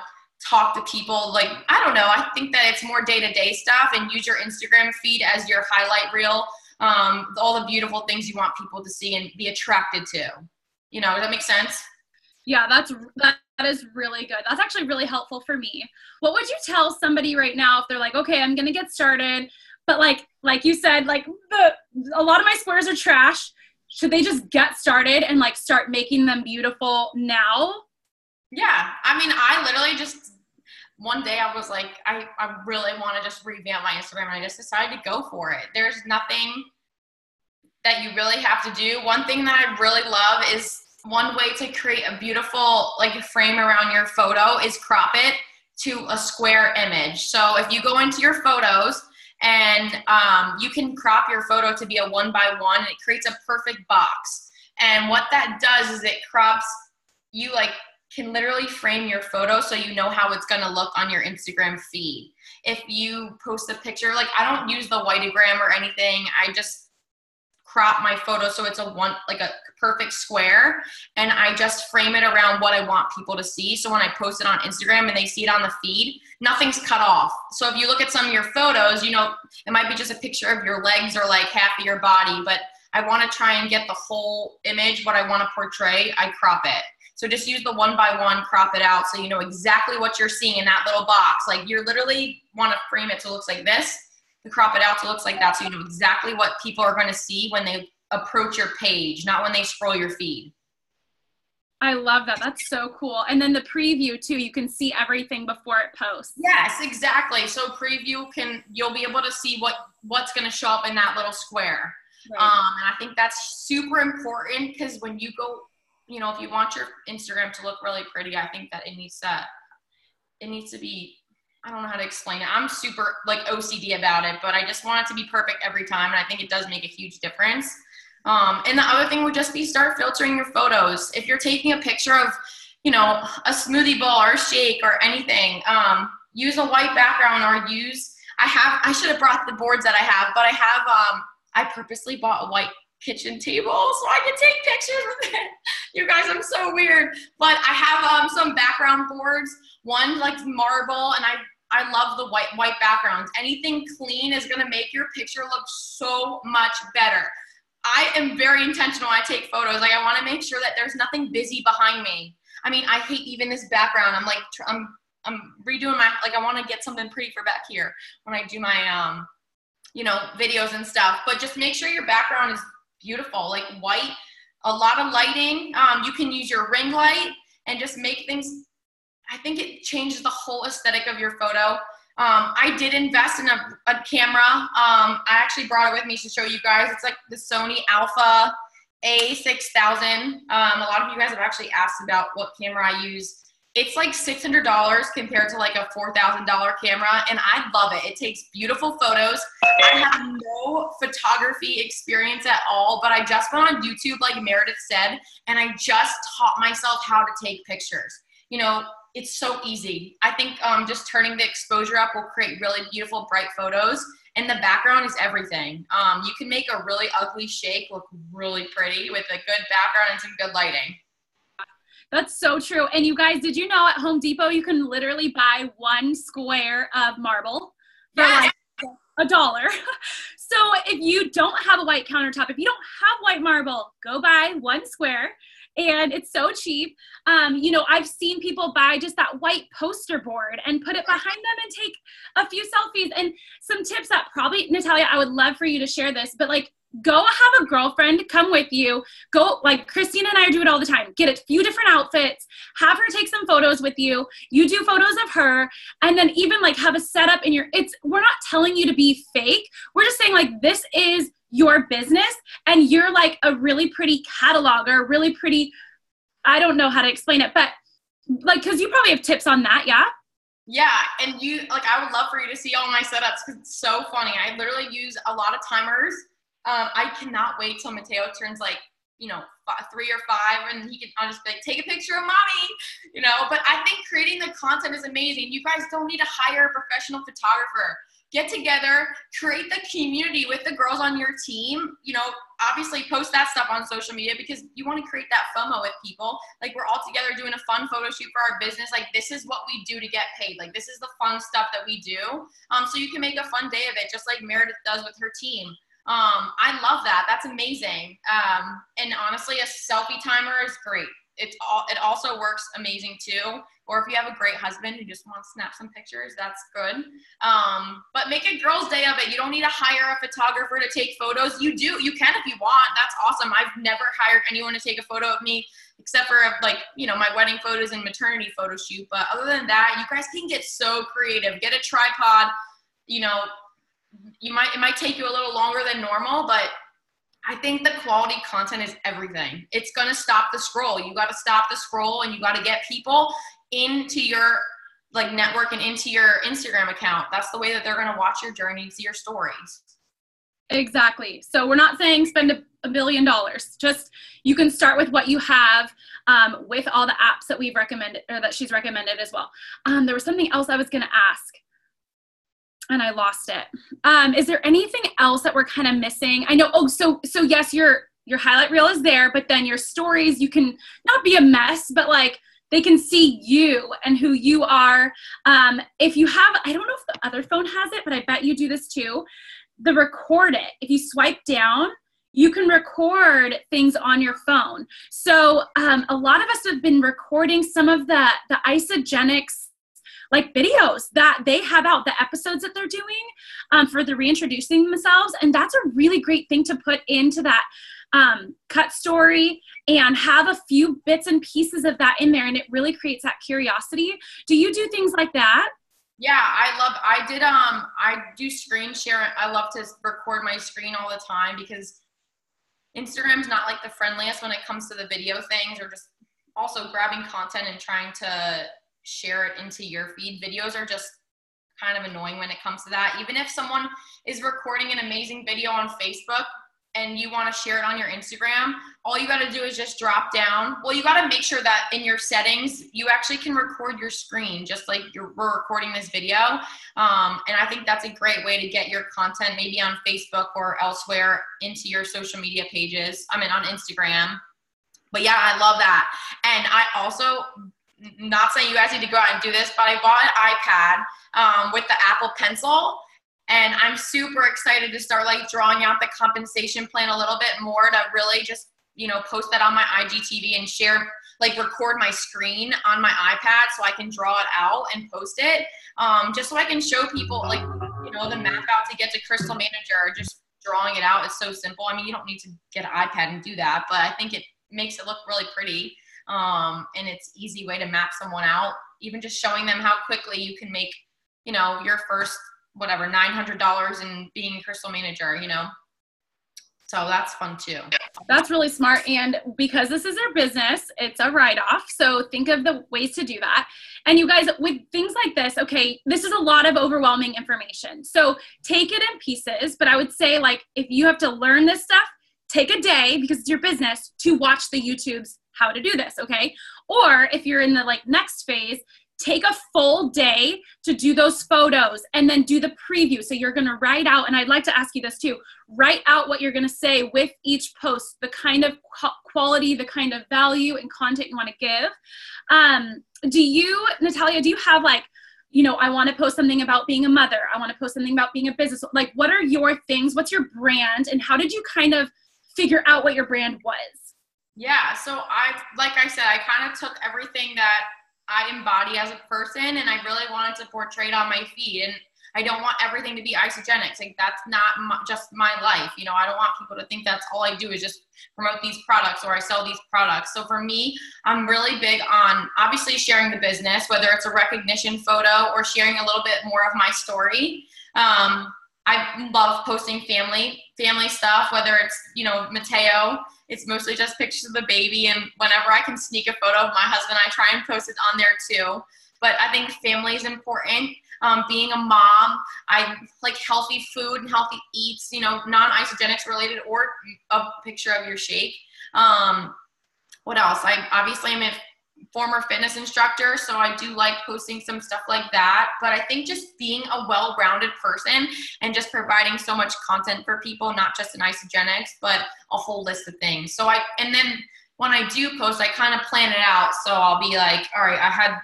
talk to people. Like, I don't know. I think that it's more day-to-day stuff, and use your Instagram feed as your highlight reel. All the beautiful things you want people to see and be attracted to. You know, does that make sense? Yeah, that is really good. That's actually really helpful for me. What would you tell somebody right now if they're like, okay, I'm going to get started, but like you said, like a lot of my squares are trash. Should they just get started and like start making them beautiful now? Yeah. I mean, I literally just, one day I was like, I really want to just revamp my Instagram, and I just decided to go for it. There's nothing that you really have to do. One thing that I really love is, one way to create a beautiful like frame around your photo is crop it to a square image. So if you go into your photos and you can crop your photo to be a 1x1, and it creates a perfect box. And what that does is it crops, you like can literally frame your photo so you know how it's gonna look on your Instagram feed. If you post a picture, like I don't use the whiteogram or anything, I just crop my photo so it's a perfect square, and I just frame it around what I want people to see. So when I post it on Instagram and they see it on the feed, nothing's cut off. So if you look at some of your photos, you know, it might be just a picture of your legs or like half of your body, but I want to try and get the whole image, what I want to portray, I crop it. So just use the 1x1, crop it out so you know exactly what you're seeing in that little box. Like, you literally want to frame it so it looks like this, to crop it out so it looks like that, so you know exactly what people are going to see when they approach your page, not when they scroll your feed. I love that. That's so cool. And then the preview too, you can see everything before it posts. Yes, exactly. So preview you'll be able to see what's going to show up in that little square. Right. And I think that's super important, because when you go, you know, if you want your Instagram to look really pretty, I think that it needs to be, I don't know how to explain it. I'm super like OCD about it, but I just want it to be perfect every time. And I think it does make a huge difference. And the other thing would just be start filtering your photos. If you're taking a picture of, you know, a smoothie bowl or a shake or anything, use a white background, or I should have brought the boards that I have, but I purposely bought a white kitchen table so I can take pictures with it. You guys, I'm so weird. But I have some background boards. One like marble, and I love the white backgrounds. Anything clean is gonna make your picture look so much better. I am very intentional when I take photos. Like, I wanna make sure that there's nothing busy behind me. I mean, I hate even this background. I'm like, I'm redoing I wanna get something pretty for back here when I do my, you know, videos and stuff. But just make sure your background is beautiful, like white, a lot of lighting. You can use your ring light and just make things, I think it changes the whole aesthetic of your photo. I did invest in a camera. I actually brought it with me to show you guys. It's like the Sony Alpha A6000. A lot of you guys have actually asked about what camera I use. It's like $600 compared to like a $4,000 camera, and I love it. It takes beautiful photos. I have no photography experience at all, but I just went on YouTube, like Meredith said, and I just taught myself how to take pictures. You know, it's so easy. I think just turning the exposure up will create really beautiful, bright photos, and the background is everything. You can make a really ugly shake look really pretty with a good background and some good lighting. That's so true. And you guys, did you know at Home Depot you can literally buy 1 square of marble for like $1? So if you don't have a white countertop, if you don't have white marble, go buy 1 square. And it's so cheap. You know, I've seen people buy just that white poster board and put it behind them and take a few selfies. And some tips that probably, Natalia, I would love for you to share this, but like, go have a girlfriend come with you. Go, like Christina and I do it all the time. Get a few different outfits, have her take some photos with you. You do photos of her, and then even like have a setup in your, we're not telling you to be fake. We're just saying like, this is your business, and you're like a really pretty catalog or a really pretty I don't know how to explain it, but like, cause you probably have tips on that. Yeah. Yeah, and I would love for you to see all my setups because it's so funny. I literally use a lot of timers. I cannot wait till Mateo turns like, 3 or 5, and I'll just be like, take a picture of mommy, But I think creating the content is amazing. You guys don't need to hire a professional photographer. Get together, create the community with the girls on your team. Obviously post that stuff on social media because you want to create that FOMO with people. Like, we're all together doing a fun photo shoot for our business. Like, this is what we do to get paid. Like, this is the fun stuff that we do. So you can make a fun day of it, just like Meredith does with her team. I love that. That's amazing. And honestly, a selfie timer is great. It also works amazing too. Or if you have a great husband who just wants to snap some pictures, that's good. But make a girl's day of it. You don't need to hire a photographer to take photos. You can if you want. That's awesome. I've never hired anyone to take a photo of me except for my wedding photos and maternity photo shoot. But other than that, you guys can get so creative. Get a tripod. It might take you a little longer than normal, but I think the quality content is everything. It's going to stop the scroll. You got to stop the scroll, and you got to get people into your network and into your Instagram account. That's the way that they're going to watch your journey and see your stories. Exactly. So we're not saying spend $1 billion. Just, you can start with what you have, with all the apps that we've recommended, or that she's recommended as well. There was something else I was going to ask, and I lost it. Is there anything else that we're kind of missing? I know. Oh, so yes, your highlight reel is there, but then your stories, you can not be a mess, but they can see you and who you are. If you have, I don't know if the other phone has it, but I bet you do this too. The record it. If you swipe down, you can record things on your phone. So a lot of us have been recording some of the Isagenix videos that they have out, the episodes that they're doing for the reintroducing themselves. And that's a really great thing to put into that cut story and have a few bits and pieces of that in there. And it really creates that curiosity. Do you do things like that? Yeah, I do screen share. I love to record my screen all the time because Instagram's not the friendliest when it comes to the video things, or just also grabbing content and trying to share it into your feed. Videos are just kind of annoying when it comes to that. Even if someone is recording an amazing video on Facebook and you want to share it on your Instagram, all you got to do is just drop down. Well, you got to make sure that in your settings, you actually can record your screen just like we're recording this video. And I think that's a great way to get your content maybe on Facebook or elsewhere into your social media pages. On Instagram. But yeah, I love that. And I also, not saying you guys need to go out and do this, but I bought an iPad with the Apple Pencil, and I'm super excited to start drawing out the compensation plan a little bit more to really just, post that on my IGTV and share, record my screen on my iPad so I can draw it out and post it, just so I can show people the map out to get to Crystal Manager. Just drawing it out is so simple. You don't need to get an iPad and do that, but I think it makes it look really pretty. And it's an easy way to map someone out, even just showing them how quickly you can make, your first, $900 in being a Crystal Manager, So that's fun too. That's really smart. And because this is their business, it's a write-off. So think of the ways to do that. And you guys, with things like this, okay, this is a lot of overwhelming information. So take it in pieces. But I would say if you have to learn this stuff, take a day, because it's your business, to watch the YouTubes how to do this, okay? Or if you're in the next phase, take a full day to do those photos and then do the preview. So you're gonna write out, and I'd like to ask you this too, write out what you're gonna say with each post, the kind of quality, the kind of value and content you wanna give. Natalia, do you have I wanna post something about being a mother, I wanna post something about being a business, what are your things, what's your brand, and how did you kind of figure out what your brand was? Yeah, so I kind of took everything that I embody as a person, and I really wanted to portray it on my feed. And I don't want everything to be Isagenix. That's not just my life. I don't want people to think that's all I do is just promote these products or I sell these products. So for me, I'm really big on obviously sharing the business, whether it's a recognition photo or sharing a little bit more of my story. I love posting family stuff, whether it's, you know, Mateo, it's mostly just pictures of the baby. And whenever I can sneak a photo of my husband, I try and post it on there too. But I think family is important. Being a mom, I like healthy food and healthy eats, you know, non-Isagenix related, or a picture of your shake. What else? I obviously am a former fitness instructor, so I do like posting some stuff like that. But I think just being a well-rounded person and just providing so much content for people, not just an Isagenix, but a whole list of things. So and then when I do post, I kind of plan it out. So I'll be like, all right,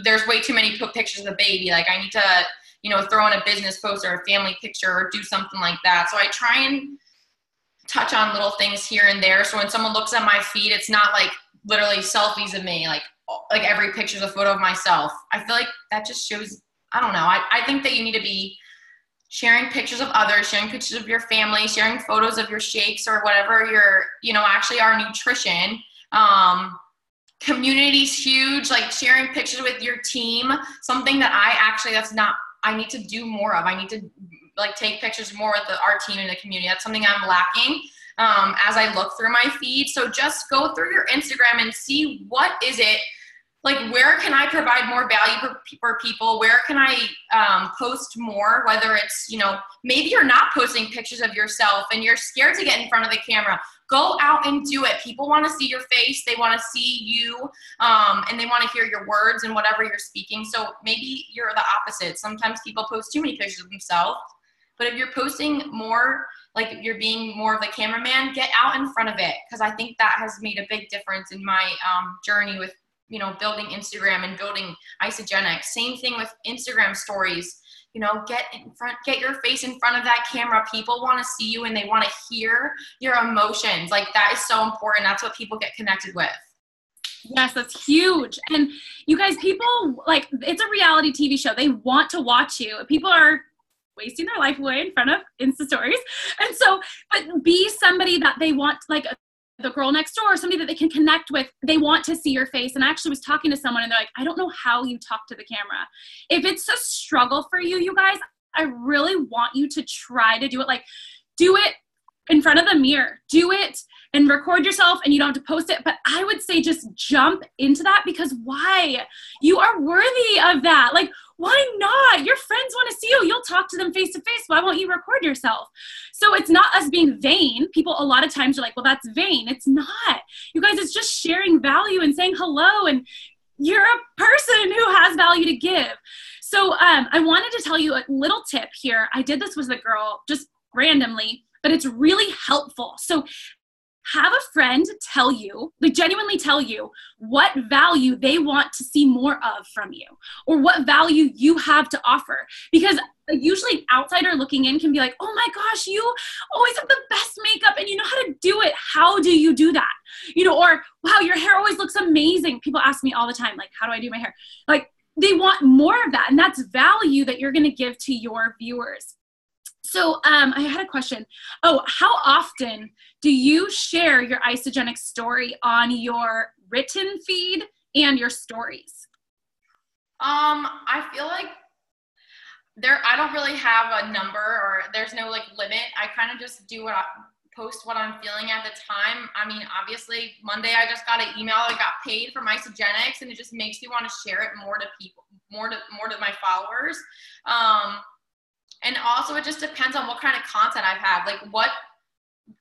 there's way too many pictures of the baby. Like I need to, you know, throw in a business post or a family picture or do something like that. So I try and touch on little things here and there. So when someone looks at my feed, it's not like literally selfies of me, like every picture is a photo of myself. I feel like that just shows, I don't know. I think that you need to be sharing pictures of others, sharing pictures of your family, sharing photos of your shakes or whatever your, you know, actually our nutrition. Community's huge, like sharing pictures with your team, something that I need to do more of. I need to like take pictures more with our team in the community. That's something I'm lacking as I look through my feed. So just go through your Instagram and see what is it, like where can I provide more value for people? Where can I post more? Whether it's, you know, maybe you're not posting pictures of yourself and you're scared to get in front of the camera. Go out and do it. People want to see your face. They want to see you, and they want to hear your words and whatever you're speaking. So maybe you're the opposite. Sometimes people post too many pictures of themselves. But if you're posting more, like you're being more of the cameraman, get out in front of it. Because I think that has made a big difference in my journey with, you know, building Instagram and building Isagenix. Same thing with Instagram stories. You know, get your face in front of that camera. People want to see you and they want to hear your emotions. Like that is so important. That's what people get connected with. Yes, that's huge. And you guys, people, like, it's a reality TV show. They want to watch you. People are wasting their life away in front of Insta stories. And so, but be somebody that they want, like the girl next door, somebody that they can connect with. They want to see your face. And I actually was talking to someone and they're like, I don't know how you talk to the camera. If it's a struggle for you, you guys, I really want you to try to do it. Like, do it in front of the mirror. Do it and record yourself, and you don't have to post it. But I would say just jump into that, because why? You are worthy of that. Like, why not? Your friends want to see you. You'll talk to them face to face. Why won't you record yourself? So it's not us being vain. People a lot of times are like, well, that's vain. It's not. You guys, it's just sharing value and saying hello, and you're a person who has value to give. So I wanted to tell you a little tip here. I did this with a girl just randomly, but it's really helpful. So have a friend tell you, like genuinely tell you what value they want to see more of from you, or what value you have to offer. Because usually an outsider looking in can be like, oh my gosh, you always have the best makeup and you know how to do it. How do you do that? You know, or wow, your hair always looks amazing. People ask me all the time, like, how do I do my hair? Like, they want more of that. And that's value that you're going to give to your viewers. So I had a question. Oh, how often do you share your Isagenix story on your written feed and your stories? I feel like I don't really have a number, or there's no like limit. I kind of just post what I'm feeling at the time. I mean, obviously Monday I just got an email. I got paid for Isagenix, and it just makes me want to share it more to people, more to my followers. And also it just depends on what kind of content I have. Like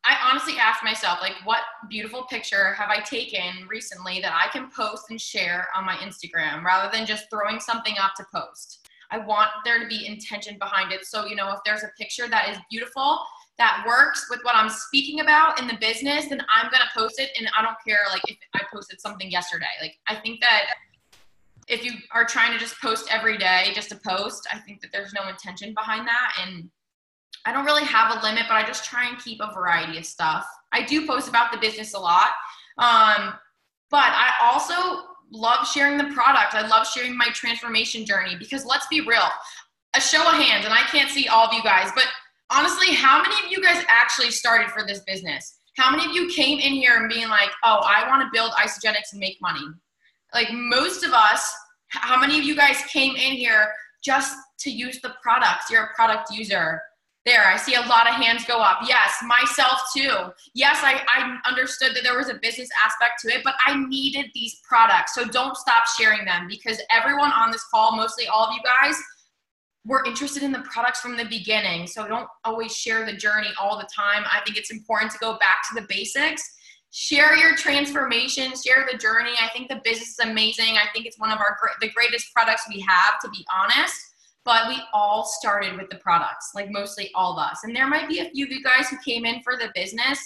I honestly ask myself, like, what beautiful picture have I taken recently that I can post and share on my Instagram, rather than just throwing something up to post. I want there to be intention behind it. So, you know, if there's a picture that is beautiful, that works with what I'm speaking about in the business, then I'm going to post it. And I don't care, like, if I posted something yesterday. Like, I think that if you are trying to just post every day just to post, I think that there's no intention behind that. And I don't really have a limit, but I just try and keep a variety of stuff. I do post about the business a lot. But I also love sharing the product. I love sharing my transformation journey, because let's be real, a show of hands, and I can't see all of you guys, but honestly, how many of you guys actually started for this business? How many of you came in here and being like, oh, I want to build Isagenix and make money? Like most of us, how many of you guys came in here just to use the product? You're a product user. There, I see a lot of hands go up. Yes, myself too. Yes, I understood that there was a business aspect to it, but I needed these products. So don't stop sharing them, because everyone on this call, mostly all of you guys, were interested in the products from the beginning. So don't always share the journey all the time. I think it's important to go back to the basics. Share your transformation, share the journey. I think the business is amazing. I think it's one of the greatest products we have, to be honest. But we all started with the products, like mostly all of us. And there might be a few of you guys who came in for the business,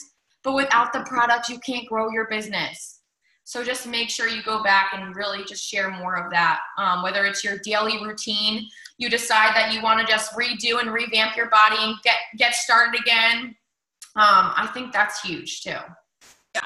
but without the product, you can't grow your business. So just make sure you go back and really just share more of that. Whether it's your daily routine, you decide that you want to just redo and revamp your body and get started again. I think that's huge too. Yeah,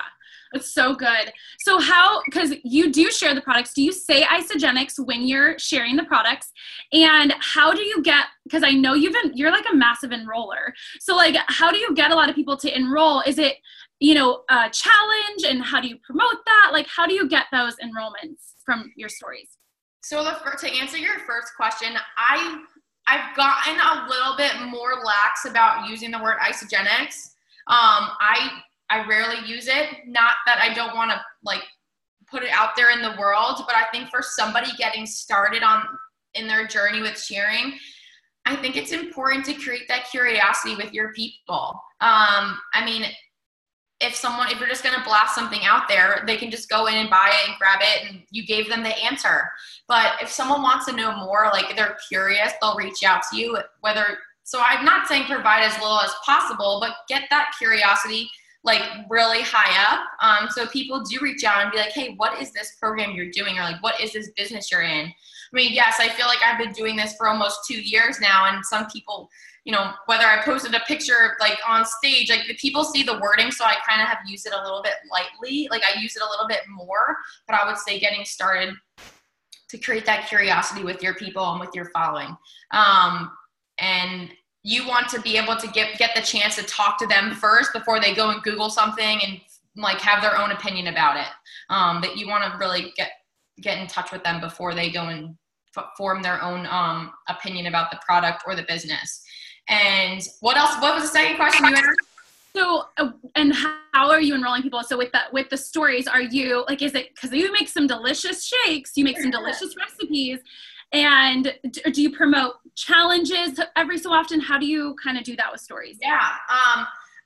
it's so good. So because you do share the products, do you say Isagenix when you're sharing the products? And how do you get, because I know you're like a massive enroller. So like, how do you get a lot of people to enroll? Is it, a challenge, and how do you promote that? Like, how do you get those enrollments from your stories? So to answer your first question, I've gotten a little bit more lax about using the word Isagenix. I rarely use it. Not that I don't want to like put it out there in the world, but I think for somebody getting started in their journey with sharing, I think it's important to create that curiosity with your people. If you're just going to blast something out there, they can just go in and buy it and grab it, and you gave them the answer. But if someone wants to know more, like they're curious, they'll reach out to you. So I'm not saying provide as little as possible, but get that curiosity like really high up. So people do reach out and be like, hey, what is this program you're doing? Or like, what is this business you're in? I mean, yes, I feel like I've been doing this for almost 2 years now. And some people, whether I posted a picture like on stage, like the people see the wording. So I kind of have used it a little bit lightly. Like I use it a little bit more, but I would say getting started to create that curiosity with your people and with your following. And you want to be able to get the chance to talk to them first before they go and Google something and like have their own opinion about it. That you want to really get in touch with them before they go and form their own opinion about the product or the business. And what else? What was the second question you asked? So, and how are you enrolling people? So with the stories, are you like, is it because you make some delicious shakes, you make some delicious recipes, and do you promote challenges every so often? How do you kind of do that with stories? Yeah.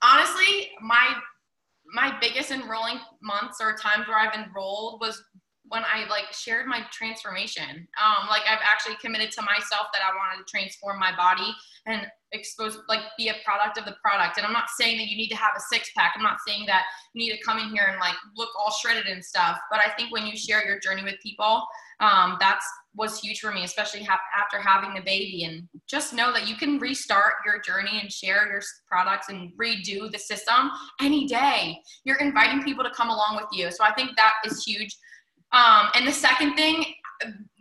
Honestly, my biggest enrolling months or times where I've enrolled was when I like shared my transformation. Like I've actually committed to myself that I wanted to transform my body and be a product of the product. And I'm not saying that you need to have a 6-pack. I'm not saying that you need to come in here and like look all shredded and stuff. But I think when you share your journey with people, was huge for me, especially after having the baby. And just know that you can restart your journey and share your products and redo the system any day. You're inviting people to come along with you. So I think that is huge. And the second thing,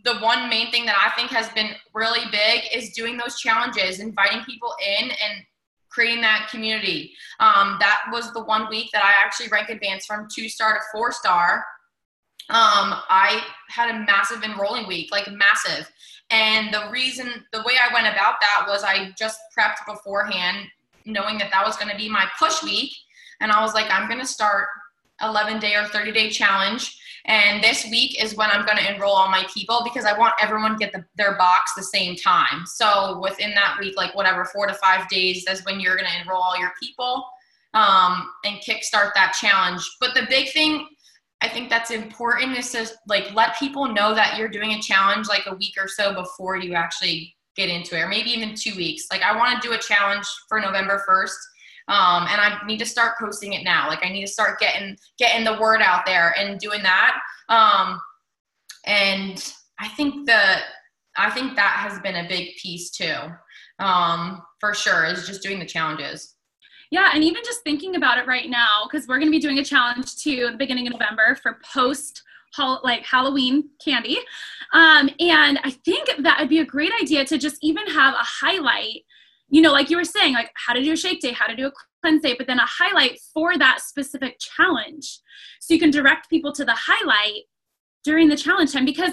the one main thing that I think has been really big is doing those challenges, inviting people in and creating that community. That was the 1 week that I actually ranked advanced from 2-star to 4-star. I had a massive enrolling week, like massive. And the way I went about that was I just prepped beforehand, knowing that was going to be my push week. And I was like, I'm going to start 11-day or 30-day challenge. And this week is when I'm going to enroll all my people, because I want everyone to get their box the same time. So within that week, like whatever, 4 to 5 days, that's when you're going to enroll all your people and kickstart that challenge. But the big thing I think that's important is to like let people know that you're doing a challenge like a week or so before you actually get into it, or maybe even 2 weeks. Like I want to do a challenge for November 1st. And I need to start posting it now. Like I need to start getting the word out there and doing that. And I think that has been a big piece too, for sure, is just doing the challenges. Yeah, and even just thinking about it right now, because we're going to be doing a challenge too at the beginning of November for Halloween candy. And I think that would be a great idea to just even have a highlight, like you were saying, like how to do a shake day, how to do a cleanse day, but then a highlight for that specific challenge. So you can direct people to the highlight during the challenge time, because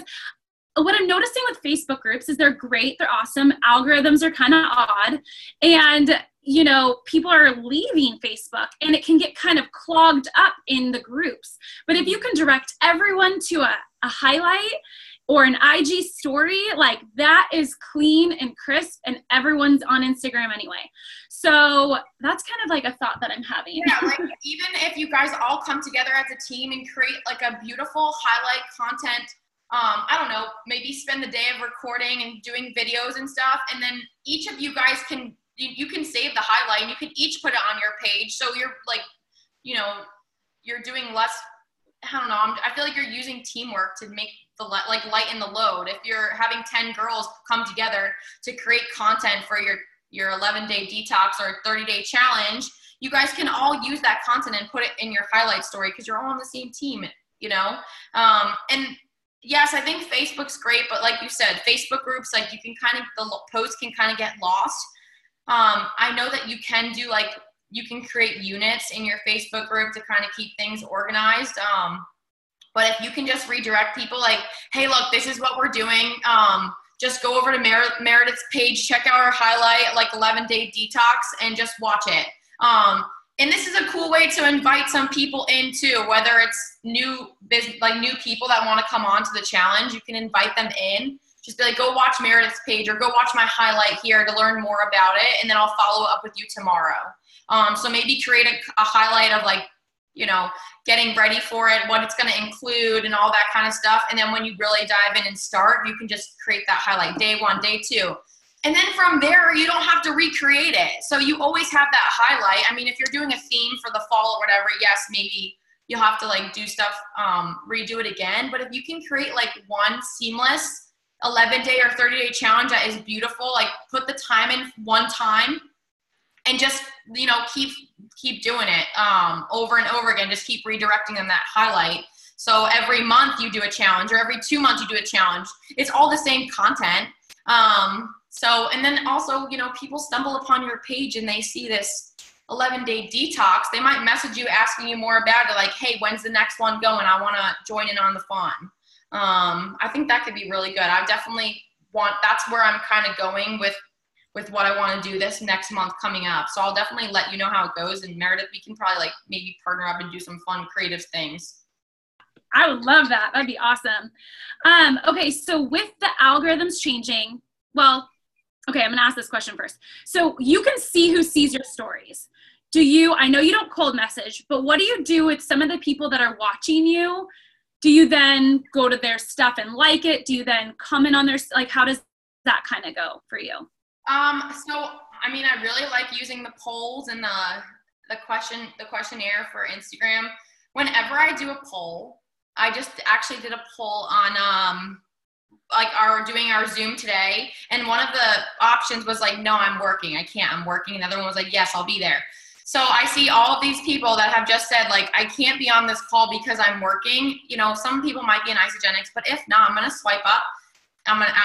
what I'm noticing with Facebook groups is they're great. They're awesome. Algorithms are kind of odd. And, you know, people are leaving Facebook and it can get kind of clogged up in the groups. But if you can direct everyone to a highlight or an IG story, like that is clean and crisp and everyone's on Instagram anyway. So that's kind of like a thought that I'm having. Yeah, like even if you guys all come together as a team and create like a beautiful highlight content, I don't know, maybe spend the day of recording and doing videos and stuff. And then each of you guys can, you can save the highlight and you can each put it on your page. So you're like, you know, you're doing less, I don't know, I feel like you're using teamwork to make the like lighten the load. If you're having 10 girls come together to create content for your 11-day detox or 30-day challenge, you guys can all use that content and put it in your highlight story because you're all on the same team, you know? And yes, I think Facebook's great, but like you said, Facebook groups, like you can kind of, the posts can kind of get lost. I know that you can do like, you can create units in your Facebook group to kind of keep things organized. But if you can just redirect people like, hey, look, this is what we're doing. Just go over to Meredith's page, check out our highlight, like 11-day detox, and just watch it. And this is a cool way to invite some people in too, whether it's new people that want to come on to the challenge. You can invite them in. Just be like, go watch Meredith's page or go watch my highlight here to learn more about it, and then I'll follow up with you tomorrow. So maybe create a highlight of like, you know, getting ready for it, what it's going to include and all that kind of stuff. And then when you really dive in and start, you can just create that highlight day 1, day 2. And then from there, you don't have to recreate it. So you always have that highlight. I mean, if you're doing a theme for the fall or whatever, yes, maybe you'll have to like do stuff, redo it again. But if you can create like one seamless 11-day or 30-day challenge that is beautiful, like put the time in one time and just, you know, keep doing it over and over again. Just keep redirecting them that highlight. So every month you do a challenge, or every 2 months you do a challenge. It's all the same content. So, and then also, you know, people stumble upon your page and they see this 11-day detox. They might message you asking you more about it, like, hey, when's the next one going? I want to join in on the fun. I think that could be really good. I definitely that's where I'm kind of going with what I want to do this next month coming up. So I'll definitely let you know how it goes. And Meredith, we can probably like maybe partner up and do some fun creative things. I would love that. That'd be awesome. Okay, so with the algorithms changing, well, okay, I'm going to ask this question first. So you can see who sees your stories. I know you don't cold message, but what do you do with some of the people that are watching you? Do you then go to their stuff and like it? Do you then comment on their, like, how does that kind of go for you? So, I mean, I really like using the polls and the questionnaire for Instagram. Whenever I do a poll, I just actually did a poll on, like doing our Zoom today. And one of the options was like, no, I'm working. I can't, I'm working. Another one was like, yes, I'll be there. So I see all of these people that have just said like, I can't be on this call because I'm working. You know, some people might be in Isagenix, but if not, I'm going to swipe up.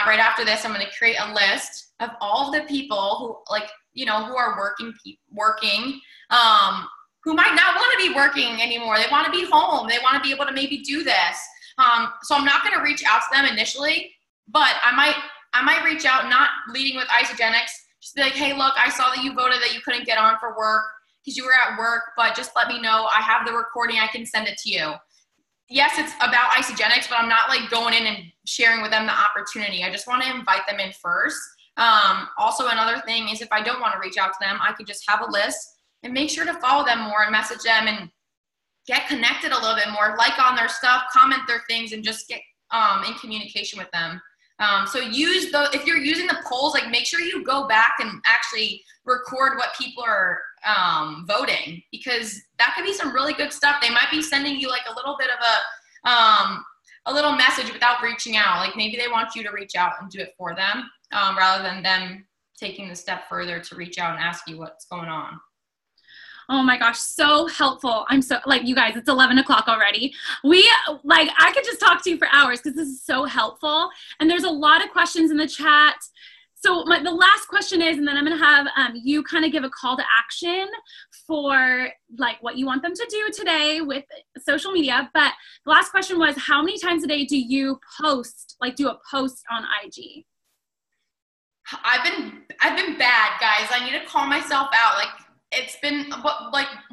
Right after this, I'm going to create a list of all of the people who like, you know, who are working, who might not want to be working anymore. They want to be home. They want to be able to maybe do this. So I'm not going to reach out to them initially, but I might reach out, not leading with Isagenix, just be like, hey, look, I saw that you voted that you couldn't get on for work because you were at work, but just let me know. I have the recording. I can send it to you. Yes, it's about Isagenix, but I'm not like going in and sharing with them the opportunity. I just want to invite them in first. Also, another thing is if I don't want to reach out to them, I could just have a list and make sure to follow them more and message them and get connected a little bit more, like on their stuff, comment their things, and just get in communication with them. So if you're using the polls, like make sure you go back and actually record what people are voting, because that could be some really good stuff. They might be sending you like a little bit of a little message without reaching out. Like maybe they want you to reach out and do it for them, rather than them taking the step further to reach out and ask you what's going on. Oh my gosh, so helpful. I'm so, like, you guys, it's 11 o'clock already. I could just talk to you for hours because this is so helpful. And there's a lot of questions in the chat. So the last question is, and then I'm going to have you kind of give a call to action for like what you want them to do today with social media. But the last question was, how many times a day do you post, like do a post on IG? I've been bad, guys. I need to call myself out. Like, it's been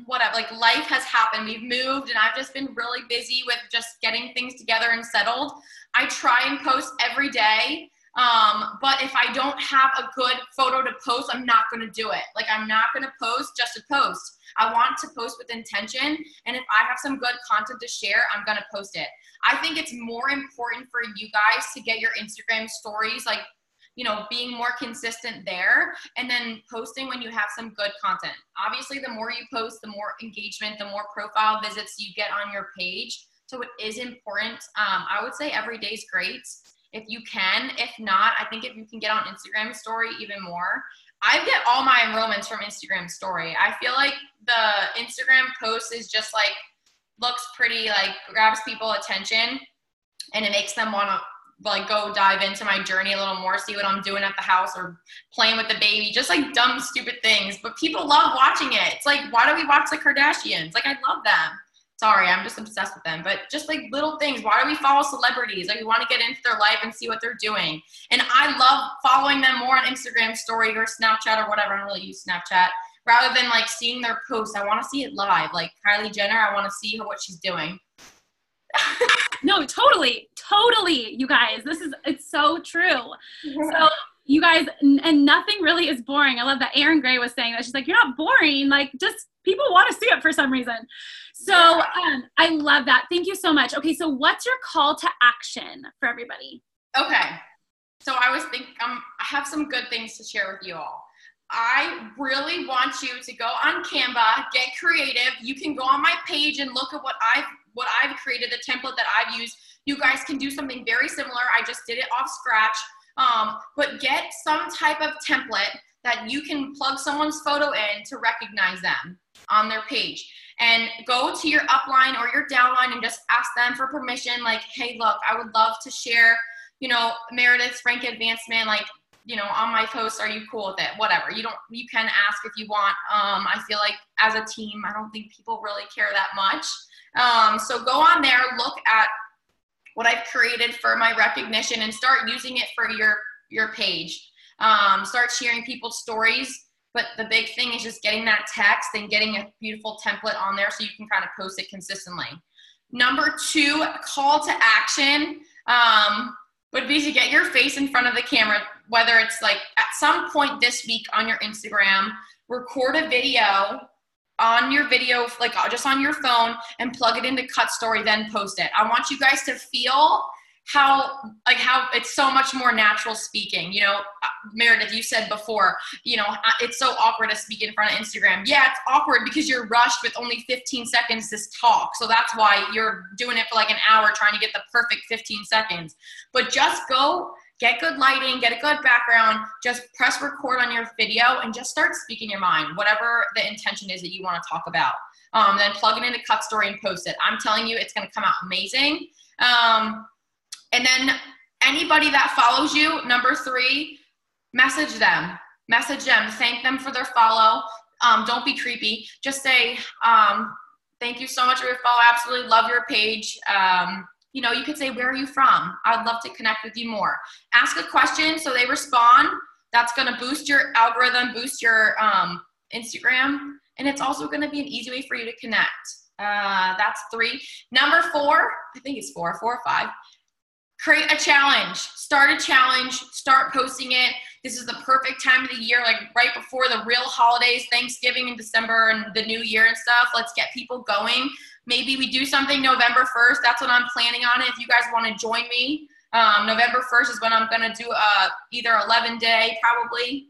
whatever, like life has happened. We've moved and I've just been really busy with just getting things together and settled. I try and post every day. But if I don't have a good photo to post, I'm not going to do it. Like, I'm not going to post just to post. I want to post with intention. And if I have some good content to share, I'm going to post it. I think it's more important for you guys to get your Instagram stories, like, you know, being more consistent there, and then posting when you have some good content. Obviously, the more you post, the more engagement, the more profile visits you get on your page. So it is important. I would say every day is great if you can. If not, I think if you can get on Instagram story, even more. I get all my enrollments from Instagram story. I feel like the Instagram post is just like, looks pretty, like grabs people attention, and it makes them want to like go dive into my journey a little more, see what I'm doing at the house or playing with the baby, just like dumb, stupid things. But people love watching it. It's like, why do we watch the Kardashians? Like, I love them. Sorry, I'm just obsessed with them. But just like little things. Why do we follow celebrities? Like, we want to get into their life and see what they're doing. And I love following them more on Instagram story or Snapchat or whatever. I don't really use Snapchat. Rather than like seeing their posts, I want to see it live. Like Kylie Jenner, I want to see what she's doing. No, totally, you guys. It's so true. So you guys, and nothing really is boring. I love that Erin Gray was saying that. She's like, you're not boring. Like, just people want to see it for some reason. So I love that. Thank you so much. Okay, so what's your call to action for everybody? Okay. So I was thinking, I have some good things to share with you all. I really want you to go on Canva, get creative. You can go on my page and look at what I've created, the template that I've used. You guys can do something very similar. I just did it off scratch. But get some type of template that you can plug someone's photo in to recognize them on their page. And go to your upline or your downline and just ask them for permission. Like, hey, look, I would love to share, you know, Meredith's Frank Advancement, like, you know, on my post. Are you cool with it? Whatever. You can ask if you want. I feel like as a team, I don't think people really care that much. So go on there, look at what I've created for my recognition and start using it for your page. Start sharing people's stories. But the big thing is just getting that text and getting a beautiful template on there so you can kind of post it consistently. Number 2, call to action would be to get your face in front of the camera, whether it's like at some point this week on your Instagram, record a video on your video, like just on your phone, and plug it into Cut Story, then post it. I want you guys to feel how it's so much more natural speaking. You know, Meredith, you said before, you know, it's so awkward to speak in front of Instagram. Yeah, it's awkward because you're rushed with only 15 seconds to talk. So that's why you're doing it for like an hour trying to get the perfect 15 seconds. But just go get good lighting, get a good background, just press record on your video and just start speaking your mind, whatever the intention is that you want to talk about. Then plug it into Cut Story and post it. I'm telling you, it's going to come out amazing. And then anybody that follows you, number 3, message them, thank them for their follow. Don't be creepy. Just say, thank you so much for your follow. I absolutely love your page. You know, you could say, where are you from? I'd love to connect with you more. Ask a question so they respond. That's going to boost your algorithm, boost your Instagram. And it's also going to be an easy way for you to connect. That's 3. Number 4, I think it's 4 or 5. Create a challenge. Start a challenge. Start posting it. This is the perfect time of the year, like right before the real holidays, Thanksgiving in December and the new year and stuff. Let's get people going. Maybe we do something November 1st. That's what I'm planning on it. If you guys want to join me, November 1st is when I'm going to do either 11-day probably,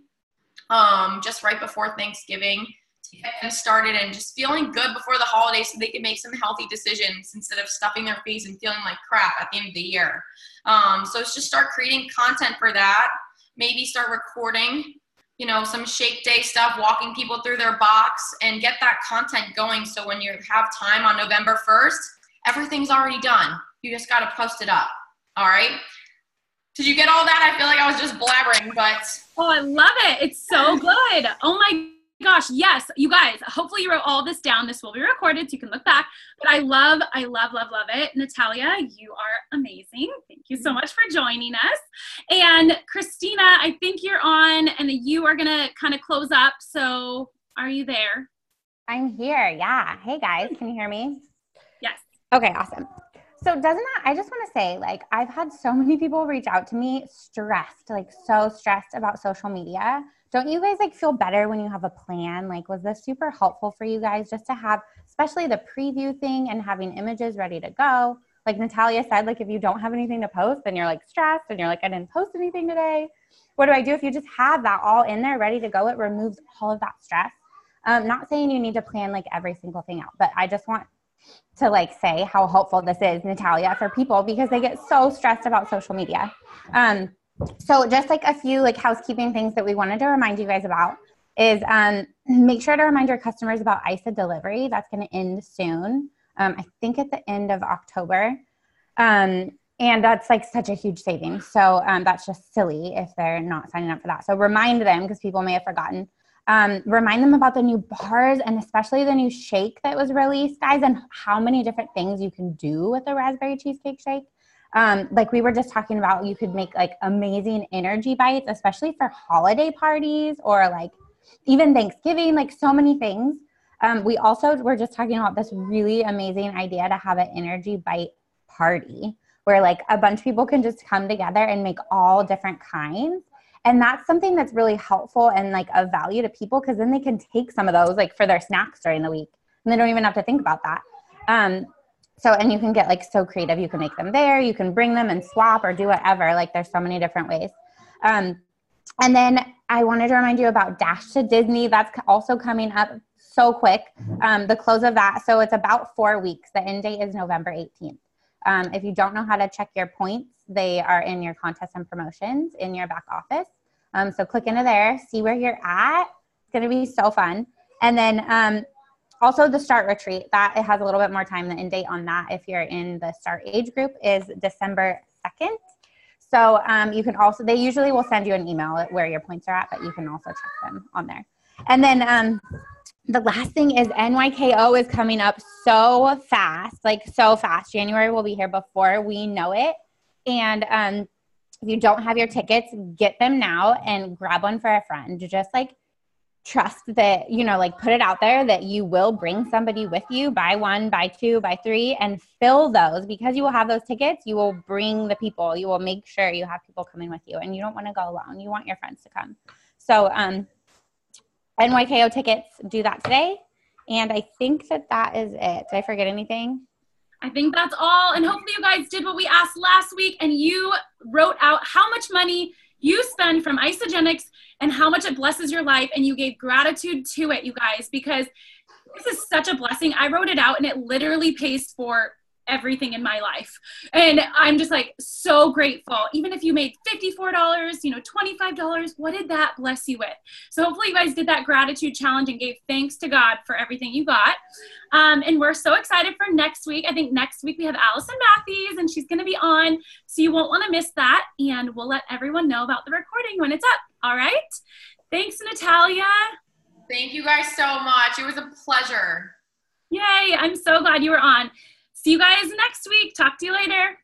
just right before Thanksgiving, to get them started and just feeling good before the holidays so they can make some healthy decisions instead of stuffing their face and feeling like crap at the end of the year. So it's just start creating content for that. Maybe start recording, you know, some shake day stuff, walking people through their box, and get that content going so when you have time on November 1st, everything's already done. You just got to post it up, all right? Did you get all that? I feel like I was just blabbering, but. Oh, I love it. It's so good. Oh my gosh. Yes. You guys, hopefully you wrote all this down. This will be recorded so you can look back. But I love it. Natalia, you are amazing. Thank you so much for joining us. And Christina, I think you're on and you are going to kind of close up. So are you there? I'm here. Yeah. Hey guys, can you hear me? Yes. Okay, awesome. So I just want to say, like, I've had so many people reach out to me so stressed about social media. Don't you guys like feel better when you have a plan? Like, was this super helpful for you guys just to have, especially the preview thing and having images ready to go? Like Natalia said, like, if you don't have anything to post, then you're like stressed and you're like, I didn't post anything today. What do I do? If you just have that all in there ready to go, it removes all of that stress. Not saying you need to plan like every single thing out, but I just want to like say how helpful this is, Natalia, for people because they get so stressed about social media. So just like a few like housekeeping things that we wanted to remind you guys about is make sure to remind your customers about ISA delivery. That's going to end soon. I think at the end of October. And that's like such a huge savings. So that's just silly if they're not signing up for that. So remind them because people may have forgotten. Remind them about the new bars and especially the new shake that was released, guys, and how many different things you can do with the raspberry cheesecake shake. Like we were just talking about, you could make like amazing energy bites, especially for holiday parties or like even Thanksgiving, like so many things. We also were just talking about this really amazing idea to have an energy bite party where like a bunch of people can just come together and make all different kinds. And that's something that's really helpful and like of value to people because then they can take some of those like for their snacks during the week and they don't even have to think about that. And you can get like so creative. You can make them there. You can bring them and swap or do whatever. Like there's so many different ways. And then I wanted to remind you about Dash to Disney. That's also coming up so quick. The close of that. So it's about 4 weeks. The end date is November 18th. If you don't know how to check your points, they are in your contests and promotions in your back office. So click into there, see where you're at. It's going to be so fun. And then also the Start Retreat, that it has a little bit more time. The end date on that, if you're in the Start age group, is December 2nd. So you can also, they usually will send you an email where your points are at, but you can also check them on there. And then the last thing is NYKO is coming up so fast, like so fast. January will be here before we know it. And if you don't have your tickets, get them now and grab one for a friend. Just like trust that, you know, like put it out there that you will bring somebody with you, buy 1, buy 2, buy 3, and fill those because you will have those tickets. You will bring the people. You will make sure you have people coming with you and you don't want to go alone. You want your friends to come. So NYKO tickets, do that today. And I think that is it. Did I forget anything? I think that's all. And hopefully you guys did what we asked last week and you wrote out how much money you spend from Isagenix and how much it blesses your life. And you gave gratitude to it, you guys, because this is such a blessing. I wrote it out and it literally pays for everything in my life. And I'm just like so grateful. Even if you made $54, you know, $25, what did that bless you with? So hopefully you guys did that gratitude challenge and gave thanks to God for everything you got. And we're so excited for next week. I think next week we have Allison Matthews and she's going to be on. So you won't want to miss that. And we'll let everyone know about the recording when it's up. All right. Thanks, Natalia. Thank you guys so much. It was a pleasure. Yay. I'm so glad you were on. See you guys next week. Talk to you later.